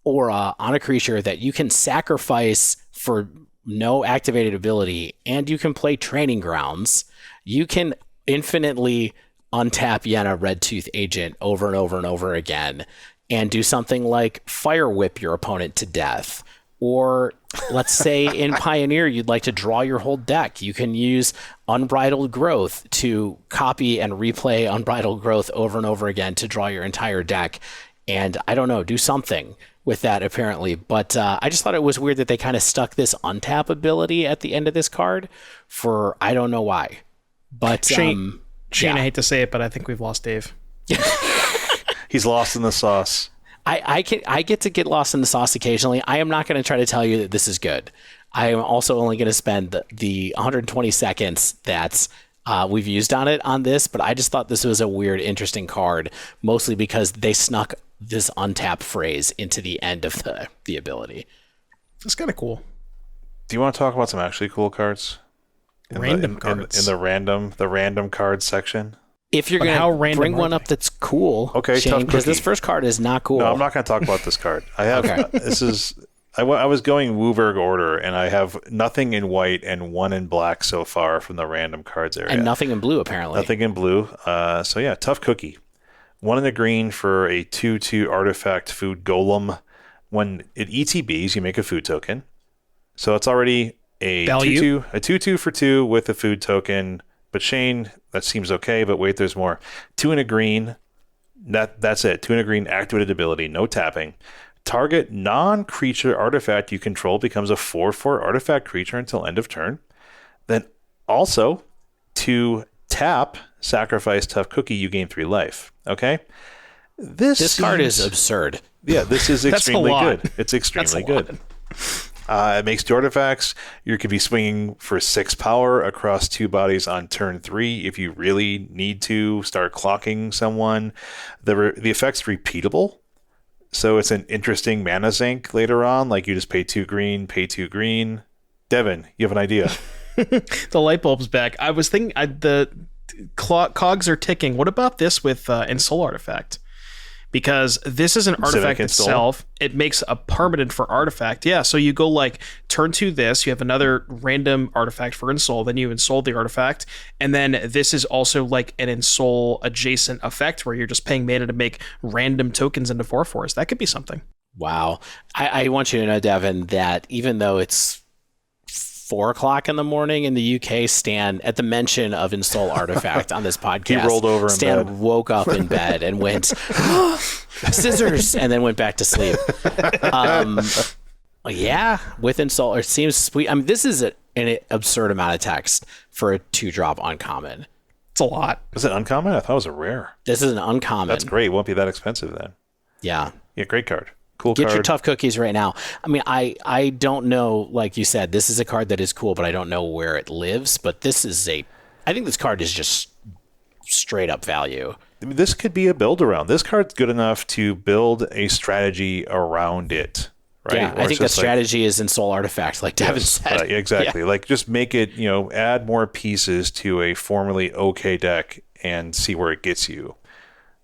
aura on a creature that you can sacrifice for no activated ability, and you can play Training Grounds, you can infinitely untap Yenna, Redtooth Agent over and over and over again, and do something like Fire Whip your opponent to death. Or let's say in Pioneer, you'd like to draw your whole deck. You can use Unbridled Growth to copy and replay Unbridled Growth over and over again to draw your entire deck. And I don't know, do something with that apparently. But I just thought it was weird that they kind of stuck this untap ability at the end of this card for I don't know why. But Shane, I hate to say it, but I think we've lost Dave. He's lost in the sauce. I get to get lost in the sauce occasionally. I am not going to try to tell you that this is good. I am also only going to spend the 120 seconds that we've used on it on this, but I just thought this was a weird, interesting card, mostly because they snuck this untap phrase into the end of the ability. It's kind of cool. Do you want to talk about some actually cool cards? Random cards. In the random cards section? If you're going to bring one up that's cool, okay, Shane, because this first card is not cool. No, I'm not going to talk about this card. I have I was going Wooburg order, and I have nothing in white and 1 in black so far from the random cards area. And nothing in blue, apparently. Nothing in blue. So yeah, Tough Cookie. 1 and a green for a 2/2 artifact food golem. When it ETBs, you make a food token. So it's already a Value. 2/2 for 2 with a food token. But Shane, that seems okay, but wait, there's more. 2 and a green. That's it. 2 and a green activated ability, no tapping. Target non-creature artifact you control becomes a 4/4 artifact creature until end of turn. Then also, to tap, sacrifice Tough Cookie, you gain 3 life. Okay? This card is absurd. Yeah, this is extremely lot. good. It's extremely That's a good. It makes 2 artifacts. You could be swinging for 6 power across 2 bodies on turn 3 if you really need to start clocking someone. The effect's repeatable, so it's an interesting mana sink later on. Like you just pay 2 green, pay 2 green. Devon, you have an idea? The light bulb's back. I was thinking the cogs are ticking. What about this with Ensoul Artifact? Because this is an artifact itself. It makes a permanent for artifact. Yeah, so you go like turn 2 this, you have another random artifact for Ensoul, then you Ensoul the artifact, and then this is also like an Ensoul adjacent effect where you're just paying mana to make random tokens into 4/4s. That could be something. Wow. I want you to know, Devon, that even though it's 4:00 in the morning in the UK, Stan, at the mention of Ensoul Artifact on this podcast, he rolled over in Stan bed. woke up in bed and went, scissors, and then went back to sleep. Yeah, with Ensoul, it seems sweet. I mean, this is an absurd amount of text for a 2-drop uncommon. It's a lot. Is it uncommon? I thought it was a rare. This is an uncommon. That's great. It won't be that expensive then. Yeah. Yeah, great card. Cool Get card. your Tough Cookies right now. I mean, I don't know, like you said, this is a card that is cool, but I don't know where it lives. But this is I think this card is just straight up value. I mean, this could be a build around. This card's good enough to build a strategy around it, right? Yeah, I think the strategy is Ensoul Artifact, like Devon said. Exactly. Yeah. Like just make it, add more pieces to a formerly okay deck and see where it gets you.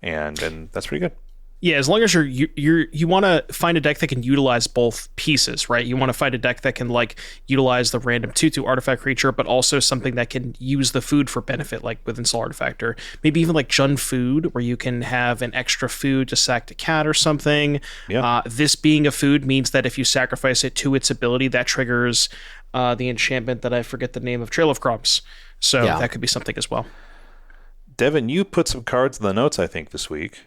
And that's pretty good. Yeah, as long as you want to find a deck that can utilize both pieces, right? You want to find a deck that can like utilize the random 2/2 artifact creature, but also something that can use the food for benefit, like with Ensoul Artifact, or maybe even like Jund Food, where you can have an extra food to sack to cat or something. Yeah. This being a food means that if you sacrifice it to its ability, that triggers the enchantment that I forget the name of, Trail of Crumbs. So that could be something as well. Devon, you put some cards in the notes, I think, this week.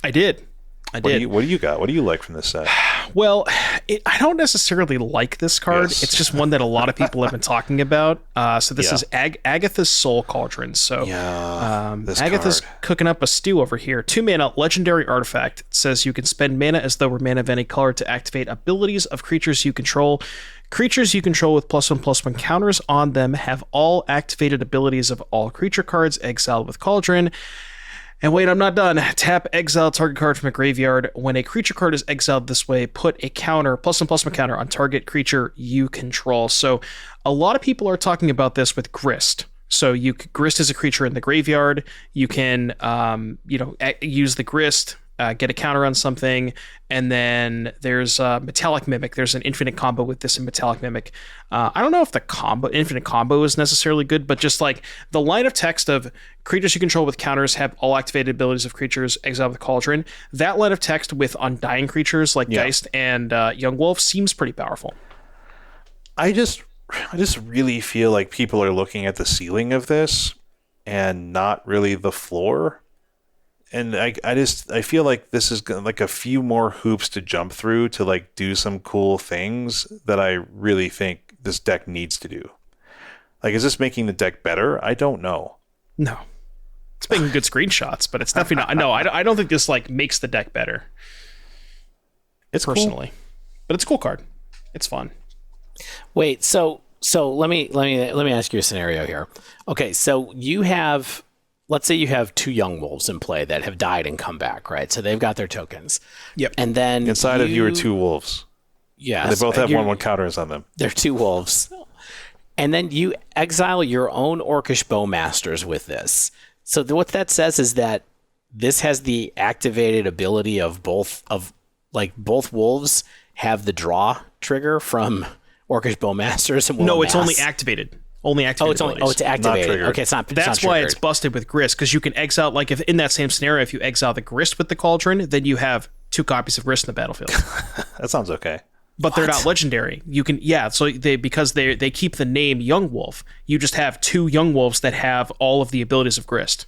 I did. What do you got? What do you like from this set? Well, I don't necessarily like this card. Yes. It's just one that a lot of people have been talking about. So this is Agatha's Soul Cauldron. So Agatha's cooking up a stew over here. 2 mana, legendary artifact. It says you can spend mana as though we're mana of any color to activate abilities of creatures you control. Creatures you control with +1/+1 counters on them have all activated abilities of all creature cards exiled with Cauldron. And wait, I'm not done. Tap, exile target card from a graveyard. When a creature card is exiled this way, put a counter, +1/+1 counter on target creature you control. So a lot of people are talking about this with Grist. So Grist is a creature in the graveyard. You can, use the Grist, get a counter on something, and then there's Metallic Mimic. There's an infinite combo with this in Metallic Mimic. I don't know if the infinite combo is necessarily good, but just like the line of text of creatures you control with counters have all activated abilities of creatures exiled with Cauldron. That line of text with undying creatures like Geist and Young Wolf seems pretty powerful. I just really feel like people are looking at the ceiling of this and not really the floor. And I feel like this is like a few more hoops to jump through to like do some cool things that I really think this deck needs to do. Like, is this making the deck better? I don't know. No, it's making good screenshots, but it's definitely not. No, I don't think this like makes the deck better. It's personally, cool. But it's a cool card. It's fun. Wait, so let me ask you a scenario here. Okay, so let's say you have 2 young wolves in play that have died and come back, right? So they've got their tokens. Yep. And then inside of you are 2 wolves. Yeah. They both have 1/1 counters on them. They're 2 wolves. And then you exile your own Orcish Bowmasters with this. So what that says is that this has the activated ability of both wolves have the draw trigger from Orcish Bowmasters. And no, it's only activated. Only activated abilities. It's activated. triggered. Okay, it's not. That's why it's busted with Grist, because you can exile, like if in that same scenario, if you exile the Grist with the Cauldron, then you have 2 copies of Grist in the battlefield. That sounds okay. But they're not legendary. You can, so because they keep the name Young Wolf, you just have 2 Young Wolves that have all of the abilities of Grist.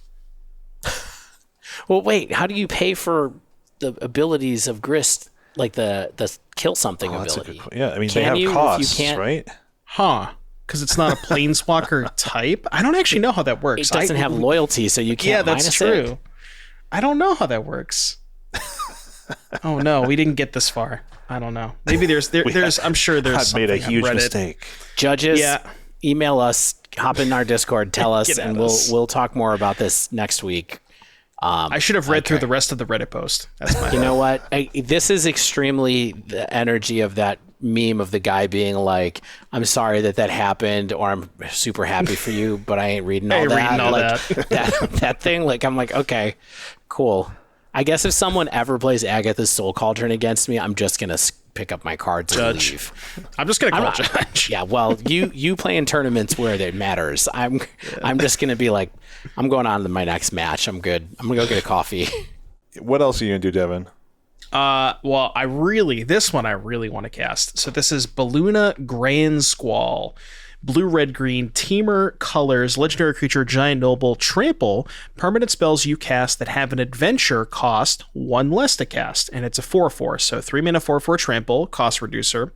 Well, wait, how do you pay for the abilities of Grist, like the kill something ability? Yeah, I mean, they have costs, right? Huh. Because it's not a planeswalker type? I don't actually know how that works. It doesn't have loyalty, so you can't that's minus true. it. I don't know how that works. Oh no, we didn't get this far. I don't know. Maybe there's I'm sure there's I've made a something on huge Reddit. mistake. Judges, email us, hop in our Discord, tell us, Get at and us. we'll talk more about this next week. I should have read through the rest of the Reddit post. That's my You know what? This is extremely the energy of that meme of the guy being like, "I'm sorry that happened," or "I'm super happy for you, but I ain't reading all that." That thing. Like, I'm like, okay, cool. I guess if someone ever plays Agatha's Soul Cauldron against me, I'm just gonna pick up my cards and leave. I'm just gonna call Judge. Yeah, well, you play in tournaments where it matters. I'm just gonna be like, I'm going on to my next match. I'm good. I'm gonna go get a coffee. What else are you gonna do, Devon? Well, this one I really want to cast. So this is Beluna Grandsquall. Blue, red, green, Teamer colors, legendary creature, giant noble, trample, permanent spells you cast that have an adventure cost 1 less to cast. And it's a 4/4. So 3 mana 4/4 trample, cost reducer.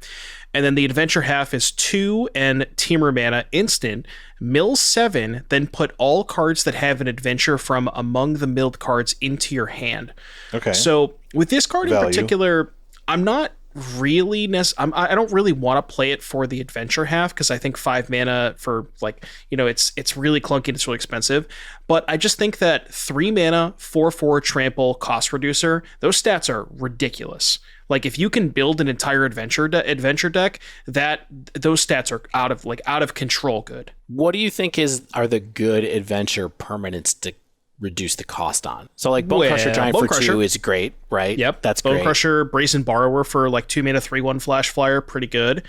And then the adventure half is 2 and Teamer mana instant. Mill 7, then put all cards that have an adventure from among the milled cards into your hand. Okay. So with this card Value. in particular, I'm not really I don't really want to play it for the adventure half, because I think 5 mana for it's really clunky and it's really expensive. But I just think that 3 mana 4/4 trample cost reducer, those stats are ridiculous. Like if you can build an entire adventure deck, that those stats are out of control good. What do you think are the good adventure permanents to reduce the cost on? So like Bone Crusher Giant for 2 is great, right? Yep, that's Bone great. Crusher, Brazen Borrower for 2 mana 3/1 flash flyer, pretty good.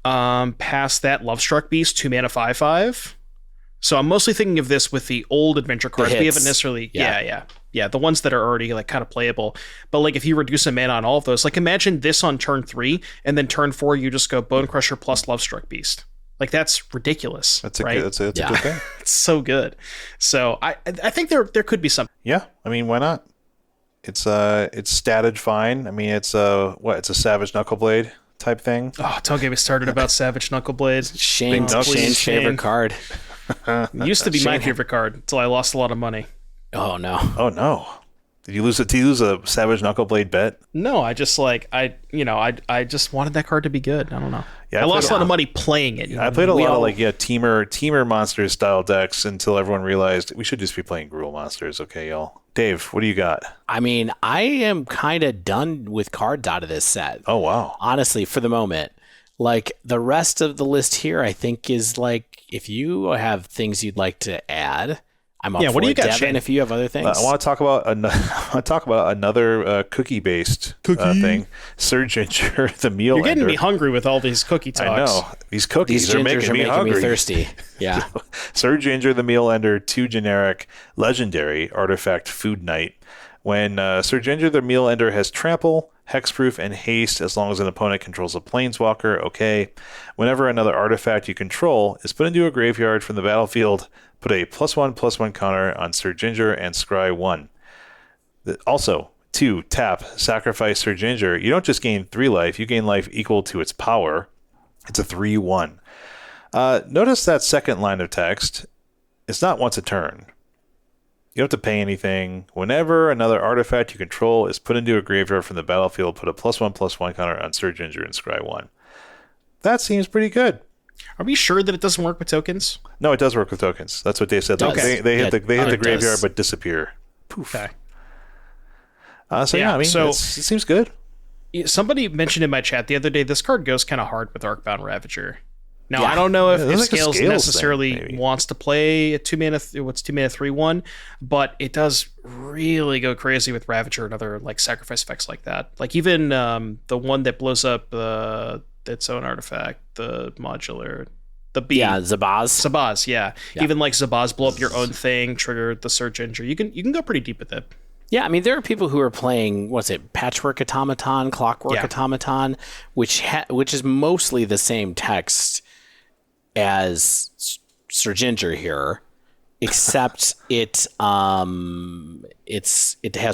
Past that, Lovestruck Beast, 2 mana 5/5. So I'm mostly thinking of this with the old adventure cards. We haven't necessarily, yeah, the ones that are already kind of playable. But if you reduce a mana on all of those, imagine this on turn 3, and then turn 4 you just go Bone Crusher plus Lovestruck Beast. That's ridiculous. That's a right? good. That's a good thing. It's so good. So I think there could be something. Yeah, I mean, why not? It's statted fine. I mean, it's a Savage Knuckleblade type thing. Oh, don't get me started about Savage Knuckleblades. Shane's favorite card. It used to be my favorite card until I lost a lot of money. Oh no. Oh no. Did you lose a Savage Knuckleblade bet? No, I just I just wanted that card to be good. I don't know. Yeah, I lost a lot of money playing it. I played a lot of Teamer monsters style decks until everyone realized we should just be playing Gruul monsters. Okay, y'all. Dave, what do you got? I mean, I am kind of done with cards out of this set. Oh wow. Honestly, for the moment. The rest of the list here, I think is if you have things you'd like to add, I'm up for what do you it. got, Devon, Shane? if you have other things. I want to talk about another cookie-based thing. Sir Ginger, the meal You're getting ender. me hungry with all these cookie talks. I know. These cookies are making me hungry. Thirsty. Yeah. Sir Ginger, the meal ender, 2 generic legendary artifact food knight. When Sir Ginger, the meal ender has trample, hexproof, and haste as long as an opponent controls a planeswalker, okay. Whenever another artifact you control is put into a graveyard from the battlefield, put a +1/+1 counter on Sir Ginger and scry 1. Also, 2, tap, sacrifice Sir Ginger. You don't just gain 3 life, you gain life equal to its power. It's a 3/1. Notice that second line of text. It's not once a turn. You don't have to pay anything. Whenever another artifact you control is put into a graveyard from the battlefield, put a +1/+1 counter on Sir Ginger and scry 1. That seems pretty good. Are we sure that it doesn't work with tokens? No, it does work with tokens. That's what Dave said. Okay. They hit the graveyard does. but disappear. Poof. Okay. I mean, it seems good. Somebody mentioned in my chat the other day, this card goes kind of hard with Arcbound Ravager. Now, I don't know if Scales necessarily wants to play a 2 mana 3/1, but it does really go crazy with Ravager and other sacrifice effects like that. Even the one that blows up its own artifact, the modular. The B. Yeah, Zabaz. Zabaz, yeah. Even like Zabaz blow up your own thing, trigger the Surge Ginger. You can go pretty deep with it. Yeah, I mean, there are people who are playing, what's it, Patchwork Automaton, Clockwork Automaton, which is mostly the same text as Sir Ginger here, except it has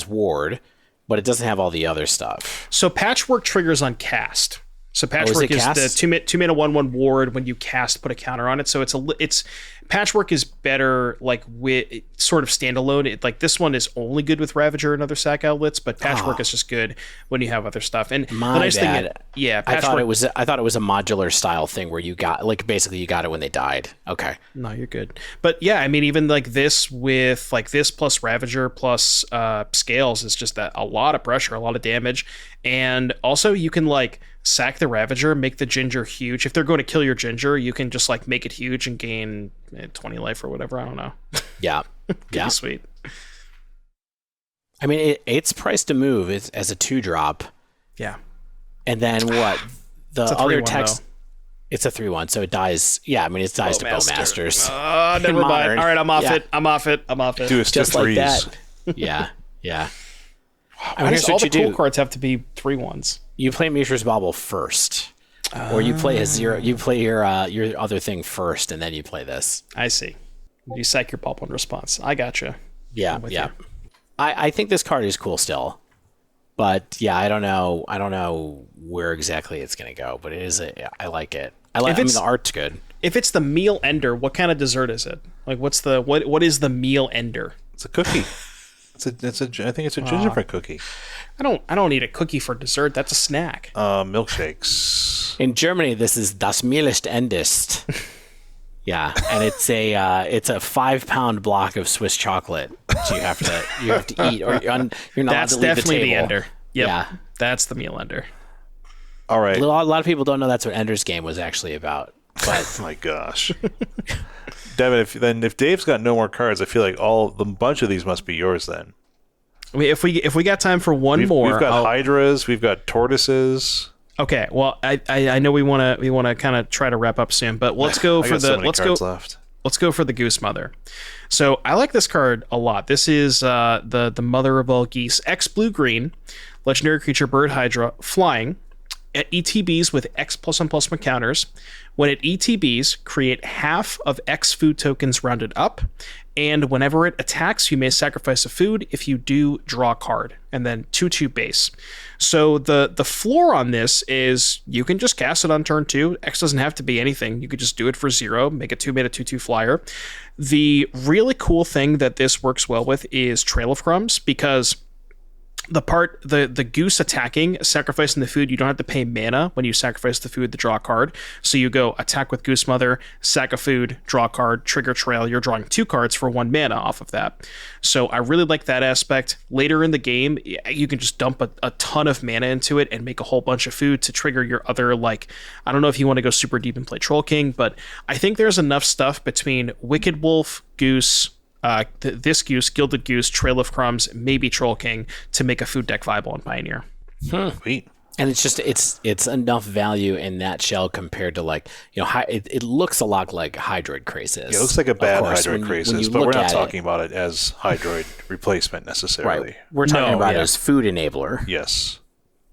Ward, but it doesn't have all the other stuff. So Patchwork triggers on cast. So Patchwork is the 2-mana 1/1 ward. When you cast, put a counter on it. So it's Patchwork is better like with sort of standalone. Like this one is only good with Ravager and other sack outlets, but Patchwork is just good when you have other stuff. And the nice thing, Patchwork, I thought it was a modular style thing where you got basically you got it when they died. Okay, no, you're good. But yeah, I mean, even like this with like this plus Ravager plus Scales is just a lot of pressure, a lot of damage, and also you can like sack the Ravager, make the Ginger huge. If they're going to kill your Ginger, you can just like make it huge and gain 20 life or whatever. I don't know. Yeah. Yeah. Sweet. I mean, it's priced to move as a 2-drop. Yeah. And then what? The other text. Though. It's a 3/1, so it dies. Yeah, I mean, it dies to Bowmasters. Never mind. All right, I'm off it. Do a just like that. Yeah. Yeah. I mean, here's all the cool cards have to be 3/1s. You play Mishra's Bauble first, or you play a 0. You play your other thing first, and then you play this. I see. You sack your Bauble in response. I gotcha. Yeah, yeah. I think this card is cool still, but yeah, I don't know where exactly it's gonna go, but it is. I like it. I mean, the art's good. If it's the meal ender, what kind of dessert is it? Like, what is the meal ender? It's a cookie. I think it's a gingerbread cookie. I don't need a cookie for dessert. That's a snack. Milkshakes. In Germany, this is Das Mehl Endest. Yeah, and it's a 5-pound block of Swiss chocolate that you have to eat, or you're not allowed to leave the table. That's definitely the ender. Yep. Yeah, that's the meal ender. All right. A lot of people don't know that's what Ender's Game was actually about. But oh my gosh. Devon, if Dave's got no more cards, I feel like the bunch of these must be yours then. I mean, if we got time for one more, we've got hydras, we've got tortoises. Okay, well, I know we want to kind of try to wrap up soon, but let's go for let's go for the Goose Mother. So I like this card a lot. This is the Mother of All Geese, X blue green, legendary creature, bird hydra, flying. At ETBs with X +1/+1 counters. When it ETBs, create half of X food tokens rounded up, and whenever it attacks, you may sacrifice a food. If you do, draw a card, and then 2/2 base. So the floor on this is you can just cast it on turn 2. X doesn't have to be anything. You could just do it for 0, make a 2-mana 2/2 flyer. The really cool thing that this works well with is Trail of Crumbs, because the goose attacking, sacrificing the food, you don't have to pay mana when you sacrifice the food to draw a card. So you go attack with Goose Mother, sack a food, draw a card, trigger trail. You're drawing 2 cards for 1 mana off of that. So I really like that aspect. Later in the game, you can just dump a ton of mana into it and make a whole bunch of food to trigger your other, like, I don't know if you want to go super deep and play Troll King, but I think there's enough stuff between Wicked Wolf, Goose, this Goose, Gilded Goose, Trail of Crumbs, maybe Troll King to make a food deck viable on Pioneer. Sweet. And it's just it's enough value in that shell compared to, like, it looks a lot like Hydroid Krasis. Yeah, it looks like a bad Hydroid Krasis, but we're not talking about it as Hydroid replacement necessarily. Right. We're talking about it as food enabler. Yes.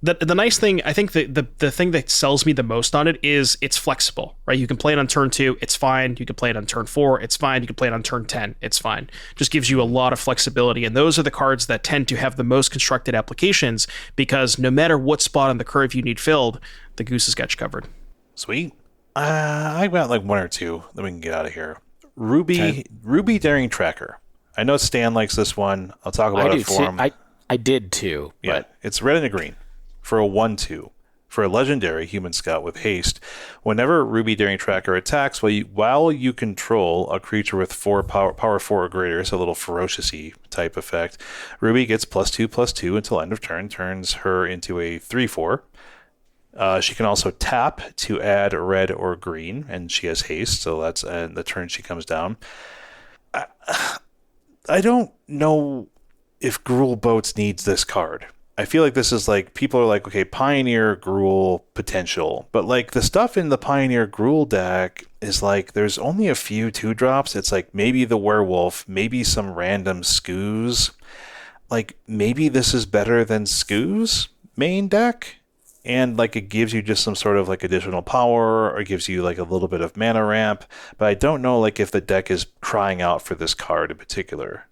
The nice thing, I think the thing that sells me the most on it is it's flexible, right? You can play it on turn 2, it's fine. You can play it on turn 4, it's fine. You can play it on turn 10, it's fine. Just gives you a lot of flexibility, and those are the cards that tend to have the most constructed applications, because no matter what spot on the curve you need filled, the Goose has got you covered. Sweet. I got like 1 or 2, then we can get out of here. Ruby Daring Tracker. I know Stan likes this one. I'll talk about it for him. I did too. Yeah, but it's red and a green. For a 1/2, for a legendary human scout with haste, whenever Ruby Daring Tracker attacks, while you control a creature with power 4 or greater, so a little ferocious-y type effect, Ruby gets +2/+2 until end of turn, turns her into a 3/4. She can also tap to add red or green, and she has haste, so that's the turn she comes down. I don't know if Gruul Boats needs this card. I feel like this is like, people are like, okay, Pioneer Gruul potential. But like the stuff in the Pioneer Gruul deck is like, there's only a few 2-drops. It's like maybe the werewolf, maybe some random Skoos. Like maybe this is better than Skoo's main deck. And like it gives you just some sort of like additional power, or gives you like a little bit of mana ramp. But I don't know like if the deck is crying out for this card in particular.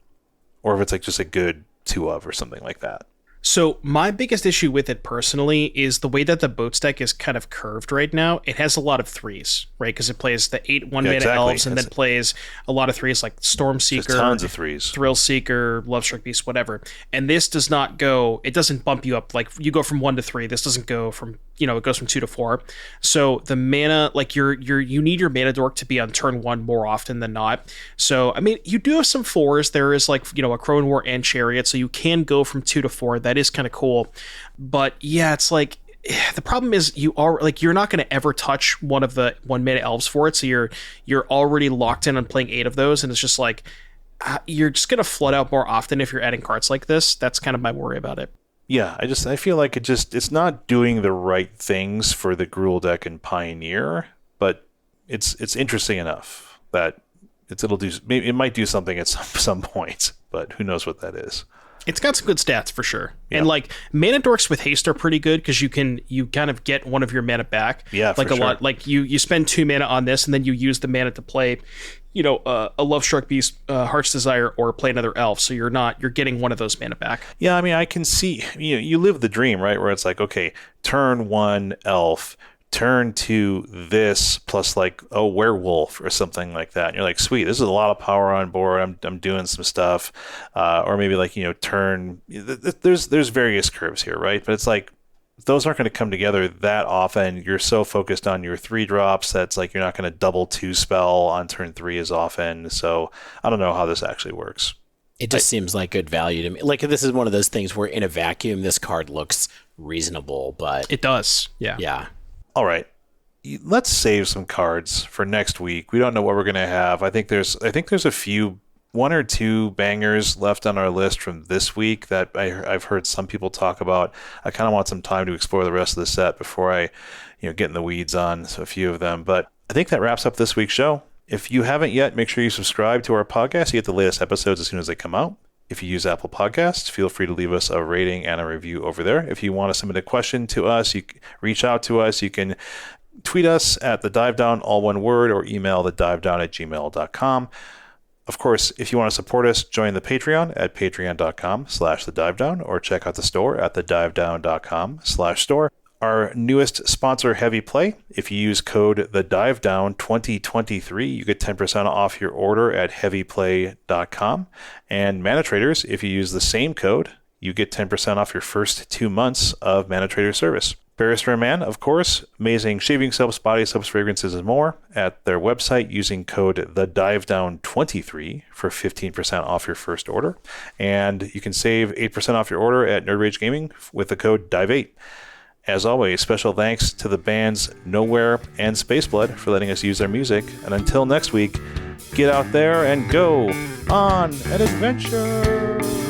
Or if it's like just a good 2-of or something like that. So my biggest issue with it personally is the way that the Boats deck is kind of curved right now. It has a lot of 3s, right? Because it plays the 8 1-mana elves, and then plays a lot of 3s like Stormseeker, tons of 3s, Thrillseeker, Lovestruck Beast, whatever. And this does not go, it doesn't bump you up. Like you go from 1 to 3. This doesn't go from, it goes from 2 to 4. So the mana, like you need your mana dork to be on turn 1 more often than not. So, I mean, you do have some 4s. There is like, a Crone War and Chariot. So you can go from 2 to 4. That is kind of cool. But yeah, it's like, the problem is you're not going to ever touch one of the 1-mana elves for it. So you're already locked in on playing 8 of those. And it's just like, you're just going to flood out more often if you're adding cards like this. That's kind of my worry about it. Yeah, I feel like it's not doing the right things for the Gruul deck and Pioneer, but it's interesting enough that it might do something at some point, but who knows what that is. It's got some good stats for sure. Yeah. And like mana dorks with haste are pretty good because you kind of get one of your mana back. Yeah, like for a sure. lot. Like you spend 2 mana on this, and then you use the mana to play, a Lovestruck Beast, Heart's Desire, or play another elf. So you're getting one of those mana back. Yeah, I mean, I can see, you live the dream, right? Where it's like, okay, turn 1 elf, turn 2 this, plus like a werewolf or something like that. And you're like, sweet, this is a lot of power on board. I'm doing some stuff. Or maybe like, turn, there's various curves here, right? But it's like, those aren't going to come together that often. You're so focused on your 3-drops that's like, you're not going to double 2 spell on turn 3 as often. So I don't know how this actually works. It just seems like good value to me. Like, this is one of those things where in a vacuum, this card looks reasonable, but it does. Yeah. Yeah. All right, let's save some cards for next week. We don't know what we're going to have. I think there's a few, 1 or 2 bangers left on our list from this week that I've heard some people talk about. I kind of want some time to explore the rest of the set before I, get in the weeds on a few of them. But I think that wraps up this week's show. If you haven't yet, make sure you subscribe to our podcast. You get the latest episodes as soon as they come out. If you use Apple Podcasts, feel free to leave us a rating and a review over there. If you want to submit a question to us, you reach out to us. You can tweet us at the Dive Down, all one word, or email thedivedown@gmail.com. Of course, if you want to support us, join the Patreon at patreon.com/thedivedown, or check out the store at thedivedown.com/store. Our newest sponsor, Heavy Play. If you use code THEDIVEDOWN2023, you get 10% off your order at heavyplay.com. And Mana Traders, if you use the same code, you get 10% off your first 2 months of Mana Trader service. Barrister Man, of course, amazing shaving soaps, body soaps, fragrances, and more at their website using code THEDIVEDOWN23 for 15% off your first order. And you can save 8% off your order at Nerd Rage Gaming with the code DIVE8. As always, special thanks to the bands Nowhere and Spaceblood for letting us use their music. And until next week, get out there and go on an adventure!